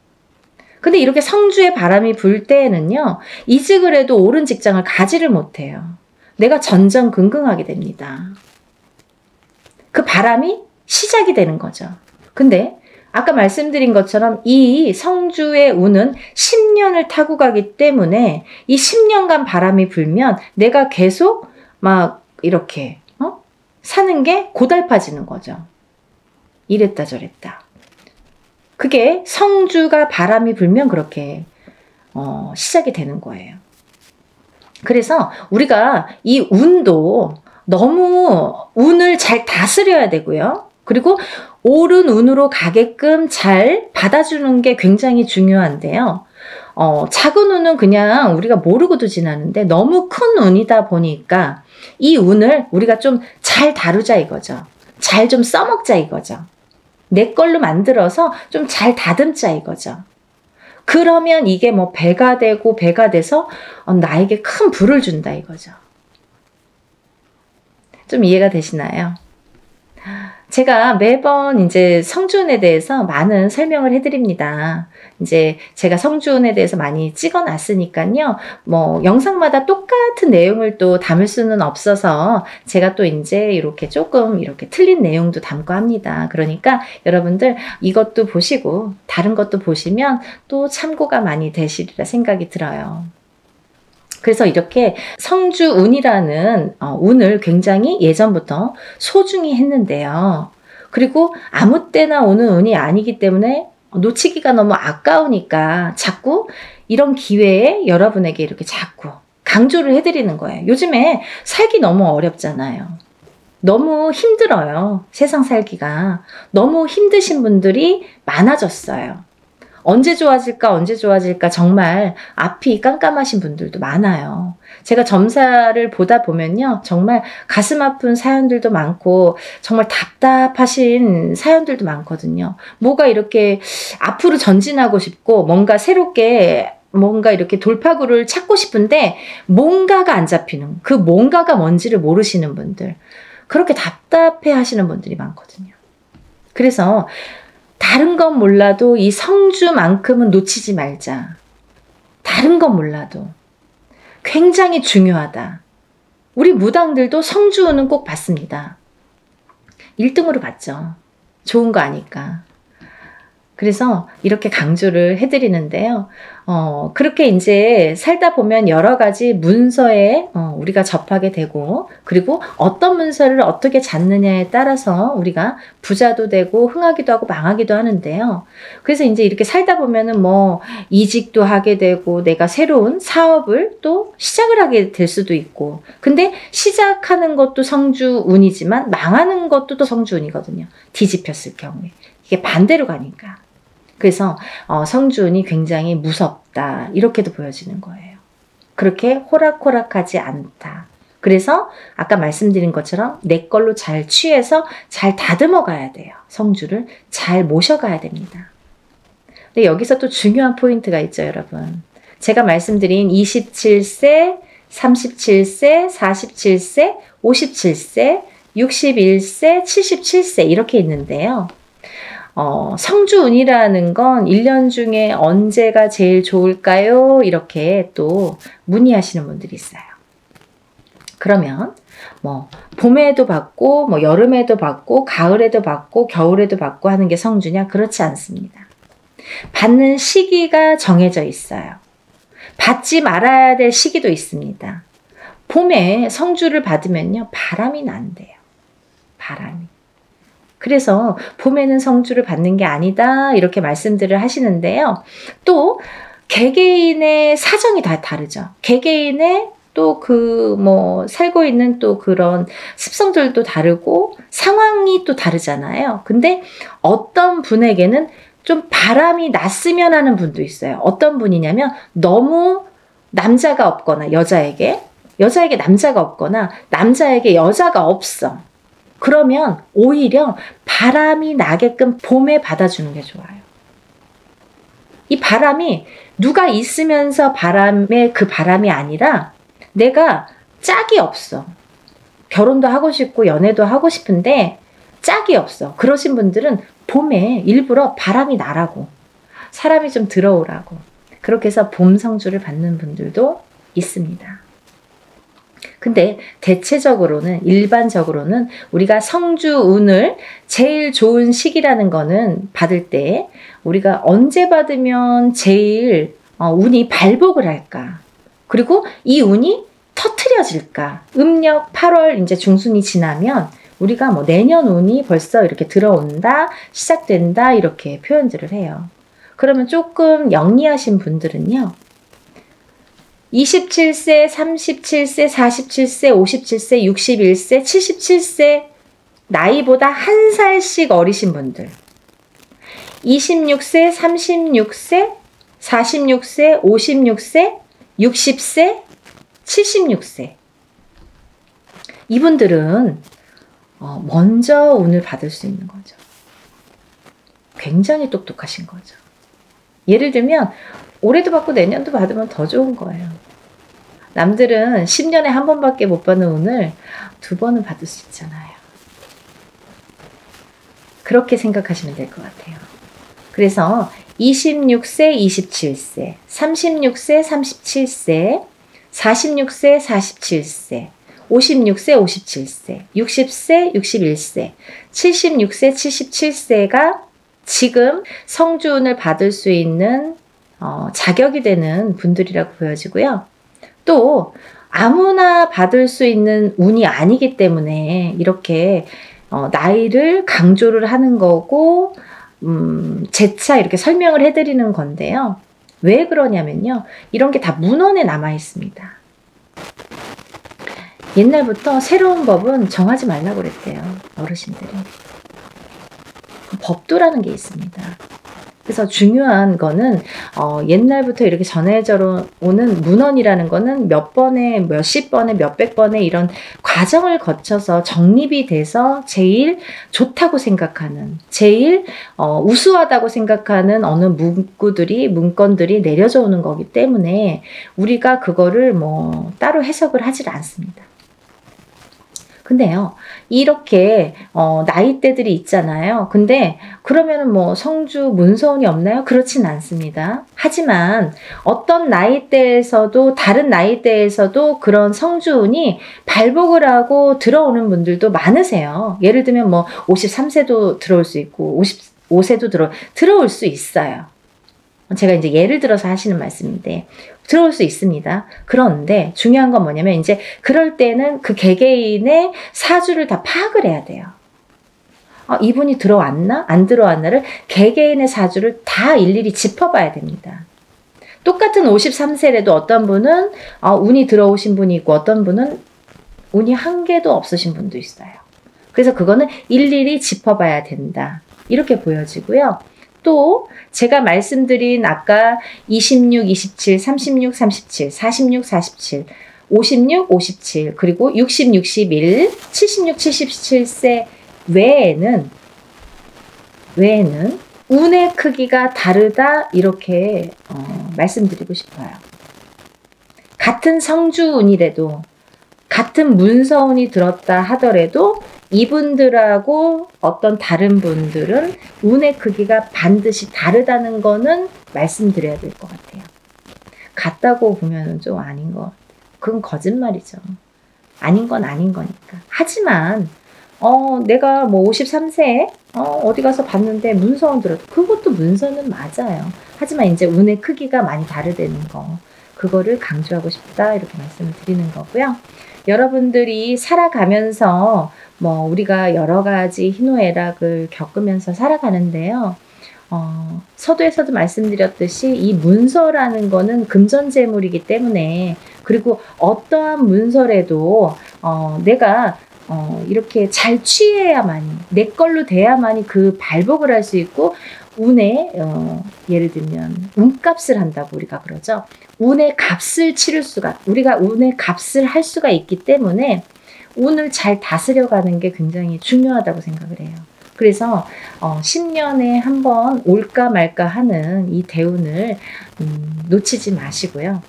근데 이렇게 성주의 바람이 불 때에는요. 이직을 해도 옳은 직장을 가지를 못해요. 내가 전전긍긍하게 됩니다. 그 바람이 시작이 되는 거죠. 근데 아까 말씀드린 것처럼 이 성주의 운은 10년을 타고 가기 때문에 이 10년간 바람이 불면 내가 계속 막 이렇게 사는 게 고달파지는 거죠. 이랬다 저랬다. 그게 성주가 바람이 불면 그렇게 시작이 되는 거예요. 그래서 우리가 이 운도 너무 운을 잘 다스려야 되고요. 그리고 옳은 운으로 가게끔 잘 받아주는 게 굉장히 중요한데요. 작은 운은 그냥 우리가 모르고도 지나는데 너무 큰 운이다 보니까 이 운을 우리가 좀 잘 다루자 이거죠. 잘 좀 써먹자 이거죠. 내 걸로 만들어서 좀 잘 다듬자 이거죠. 그러면 이게 뭐 배가 되고 배가 돼서 나에게 큰 부를 준다 이거죠. 좀 이해가 되시나요? 제가 매번 이제 성주운에 대해서 많은 설명을 해드립니다. 이제 제가 성주운에 대해서 많이 찍어놨으니까요. 뭐 영상마다 똑같은 내용을 또 담을 수는 없어서 제가 또 이제 이렇게 조금 이렇게 틀린 내용도 담고 합니다. 그러니까 여러분들 이것도 보시고 다른 것도 보시면 또 참고가 많이 되시리라 생각이 들어요. 그래서 이렇게 성주운이라는 운을 굉장히 예전부터 소중히 했는데요. 그리고 아무 때나 오는 운이 아니기 때문에 놓치기가 너무 아까우니까 자꾸 이런 기회에 여러분에게 이렇게 자꾸 강조를 해드리는 거예요. 요즘에 살기 너무 어렵잖아요. 너무 힘들어요. 세상 살기가. 너무 힘드신 분들이 많아졌어요. 언제 좋아질까 언제 좋아질까 정말 앞이 깜깜하신 분들도 많아요. 제가 점사를 보다 보면요. 정말 가슴 아픈 사연들도 많고 정말 답답하신 사연들도 많거든요. 뭐가 이렇게 앞으로 전진하고 싶고 뭔가 새롭게 뭔가 이렇게 돌파구를 찾고 싶은데 뭔가가 안 잡히는 그 뭔가가 뭔지를 모르시는 분들 그렇게 답답해 하시는 분들이 많거든요. 그래서 다른 건 몰라도 이 성주만큼은 놓치지 말자. 다른 건 몰라도 굉장히 중요하다. 우리 무당들도 성주운은 꼭 받습니다. 1등으로 받죠. 좋은 거 아니까. 그래서 이렇게 강조를 해드리는데요. 그렇게 이제 살다 보면 여러 가지 문서에 우리가 접하게 되고 그리고 어떤 문서를 어떻게 잡느냐에 따라서 우리가 부자도 되고 흥하기도 하고 망하기도 하는데요. 그래서 이제 이렇게 살다 보면은 뭐 이직도 하게 되고 내가 새로운 사업을 또 시작을 하게 될 수도 있고 근데 시작하는 것도 성주운이지만 망하는 것도 또 성주운이거든요. 뒤집혔을 경우에. 이게 반대로 가니까. 그래서 성주운이 굉장히 무섭다. 이렇게도 보여지는 거예요. 그렇게 호락호락하지 않다. 그래서 아까 말씀드린 것처럼 내 걸로 잘 취해서 잘 다듬어 가야 돼요. 성주를 잘 모셔가야 됩니다. 근데 여기서 또 중요한 포인트가 있죠, 여러분. 제가 말씀드린 27세, 37세, 47세, 57세, 61세, 77세 이렇게 있는데요. 성주운이라는 건 1년 중에 언제가 제일 좋을까요? 이렇게 또 문의하시는 분들이 있어요. 그러면 뭐 봄에도 받고 뭐 여름에도 받고 가을에도 받고 겨울에도 받고 하는 게 성주냐? 그렇지 않습니다. 받는 시기가 정해져 있어요. 받지 말아야 될 시기도 있습니다. 봄에 성주를 받으면요. 바람이 난대요. 바람이. 그래서 봄에는 성주를 받는 게 아니다 이렇게 말씀들을 하시는데요. 또 개개인의 사정이 다 다르죠. 개개인의 또 그 뭐 살고 있는 또 그런 습성들도 다르고 상황이 또 다르잖아요. 근데 어떤 분에게는 좀 바람이 났으면 하는 분도 있어요. 어떤 분이냐면 너무 남자가 없거나 여자에게 남자가 없거나 남자에게 여자가 없어. 그러면 오히려 바람이 나게끔 봄에 받아주는 게 좋아요. 이 바람이 누가 있으면서 바람의 그 바람이 아니라 내가 짝이 없어. 결혼도 하고 싶고 연애도 하고 싶은데 짝이 없어. 그러신 분들은 봄에 일부러 바람이 나라고 사람이 좀 들어오라고 그렇게 해서 봄 성주를 받는 분들도 있습니다. 근데 대체적으로는 일반적으로는 우리가 성주운을 제일 좋은 시기라는 거는 받을 때 우리가 언제 받으면 제일 운이 발복을 할까? 그리고 이 운이 터트려질까? 음력 8월 이제 중순이 지나면 우리가 뭐 내년 운이 벌써 이렇게 들어온다, 시작된다 이렇게 표현들을 해요. 그러면 조금 영리하신 분들은요. 27세, 37세, 47세, 57세, 61세, 77세 나이보다 한 살씩 어리신 분들 26세, 36세, 46세, 56세, 60세, 76세 이분들은 먼저 운을 받을 수 있는 거죠. 굉장히 똑똑하신 거죠. 예를 들면 올해도 받고 내년도 받으면 더 좋은 거예요. 남들은 10년에 한 번밖에 못 받는 운을 2번은 받을 수 있잖아요. 그렇게 생각하시면 될 것 같아요. 그래서 26세, 27세, 36세, 37세, 46세, 47세, 56세, 57세, 60세, 61세, 76세, 77세가 지금 성주운을 받을 수 있는 자격이 되는 분들이라고 보여지고요. 또 아무나 받을 수 있는 운이 아니기 때문에 이렇게 나이를 강조를 하는 거고 재차 이렇게 설명을 해드리는 건데요. 왜 그러냐면요. 이런 게 다 문헌에 남아 있습니다. 옛날부터 새로운 법은 정하지 말라고 그랬대요. 어르신들이. 법도라는 게 있습니다. 그래서 중요한 거는 옛날부터 이렇게 전해져 오는 문헌이라는 거는 몇 번에 몇십 번에 몇백 번에 이런 과정을 거쳐서 정립이 돼서 제일 좋다고 생각하는, 제일 우수하다고 생각하는 어느 문건들이 내려져 오는 거기 때문에 우리가 그거를 뭐 따로 해석을 하질 않습니다. 근데요, 이렇게 나이대들이 있잖아요. 근데 그러면은 뭐 성주 문서운이 없나요? 그렇진 않습니다. 하지만 어떤 나이대에서도 다른 나이대에서도 그런 성주운이 발복을 하고 들어오는 분들도 많으세요. 예를 들면 뭐 53세도 들어올 수 있고 55세도 들어올 수 있어요. 제가 이제 예를 들어서 하시는 말씀인데 들어올 수 있습니다. 그런데 중요한 건 뭐냐면 이제 그럴 때는 그 개개인의 사주를 다 파악을 해야 돼요. 이분이 들어왔나? 안 들어왔나를 개개인의 사주를 다 일일이 짚어봐야 됩니다. 똑같은 53세라도 어떤 분은 운이 들어오신 분이 있고 어떤 분은 운이 한 개도 없으신 분도 있어요. 그래서 그거는 일일이 짚어봐야 된다. 이렇게 보여지고요. 또 제가 말씀드린 아까 26, 27, 36, 37, 46, 47, 56, 57 그리고 60, 61, 76, 77세 외에는 운의 크기가 다르다 이렇게 말씀드리고 싶어요. 같은 성주운이라도 같은 문서운이 들었다 하더라도 이분들하고 어떤 다른 분들은 운의 크기가 반드시 다르다는 거는 말씀드려야 될 것 같아요. 같다고 보면 좀 아닌 것 같아요. 그건 거짓말이죠. 아닌 건 아닌 거니까. 하지만 내가 뭐 53세에 어디 가서 봤는데 문서운 들었다. 그것도 문서는 맞아요. 하지만 이제 운의 크기가 많이 다르다는 거. 그거를 강조하고 싶다 이렇게 말씀을 드리는 거고요. 여러분들이 살아가면서 뭐 우리가 여러 가지 희노애락을 겪으면서 살아가는데요. 서두에서도 말씀드렸듯이 이 문서라는 거는 금전재물이기 때문에 그리고 어떠한 문서라도 내가 이렇게 잘 취해야만이 내 걸로 돼야만이 그 발복을 할 수 있고 운에 예를 들면 운값을 한다고 우리가 그러죠. 운의 값을 치를 수가 우리가 운의 값을 할 수가 있기 때문에 운을 잘 다스려가는 게 굉장히 중요하다고 생각을 해요. 그래서 10년에 한 번 올까 말까 하는 이 대운을 놓치지 마시고요.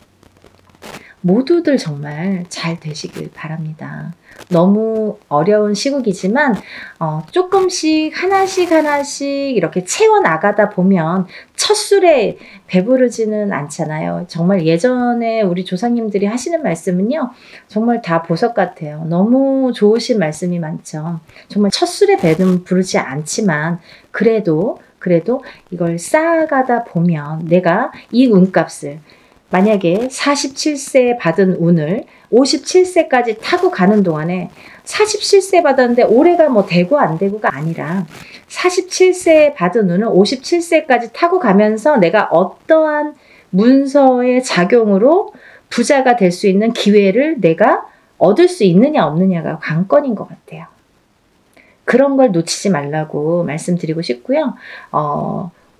모두들 정말 잘 되시길 바랍니다. 너무 어려운 시국이지만 조금씩 하나씩 이렇게 채워나가다 보면 첫 술에 배부르지는 않잖아요. 정말 예전에 우리 조상님들이 하시는 말씀은요. 정말 다 보석 같아요. 너무 좋으신 말씀이 많죠. 정말 첫 술에 배는 부르지 않지만 그래도 이걸 쌓아가다 보면 내가 이 운값을 만약에 47세에 받은 운을 57세까지 타고 가는 동안에 47세 받았는데 올해가 뭐 되고 안 되고가 아니라 47세에 받은 운을 57세까지 타고 가면서 내가 어떠한 문서의 작용으로 부자가 될 수 있는 기회를 내가 얻을 수 있느냐 없느냐가 관건인 것 같아요. 그런 걸 놓치지 말라고 말씀드리고 싶고요.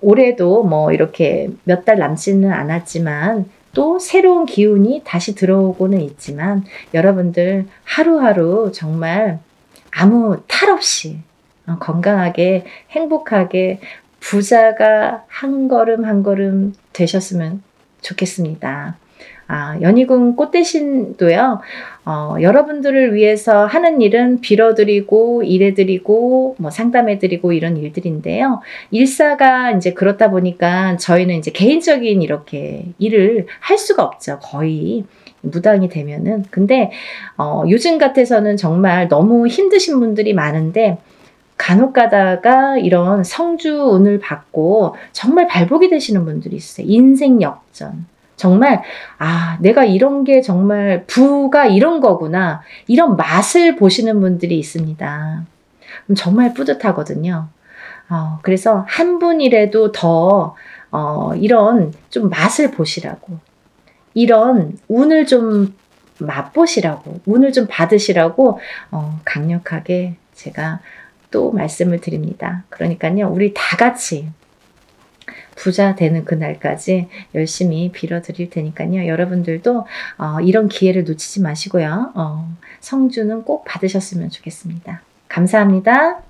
올해도 뭐 이렇게 몇 달 남지는 않았지만 또 새로운 기운이 다시 들어오고는 있지만 여러분들 하루하루 정말 아무 탈 없이 건강하게 행복하게 부자가 한 걸음 한 걸음 되셨으면 좋겠습니다. 연희군 꽃대신도요, 여러분들을 위해서 하는 일은 빌어드리고, 일해드리고, 뭐 상담해드리고 이런 일들인데요. 일사가 이제 그렇다 보니까 저희는 이제 개인적인 이렇게 일을 할 수가 없죠. 거의 무당이 되면은. 근데, 요즘 같아서는 정말 너무 힘드신 분들이 많은데, 간혹 가다가 이런 성주운을 받고 정말 발복이 되시는 분들이 있어요. 인생 역전. 정말 내가 이런 게 정말 부가 이런 거구나. 이런 맛을 보시는 분들이 있습니다. 정말 뿌듯하거든요. 그래서 한 분이라도 더 이런 좀 맛을 보시라고. 이런 운을 좀 맛보시라고. 운을 좀 받으시라고 강력하게 제가 또 말씀을 드립니다. 그러니까요, 우리 다 같이 부자 되는 그날까지 열심히 빌어드릴 테니까요. 여러분들도 이런 기회를 놓치지 마시고요. 성주는 꼭 받으셨으면 좋겠습니다. 감사합니다.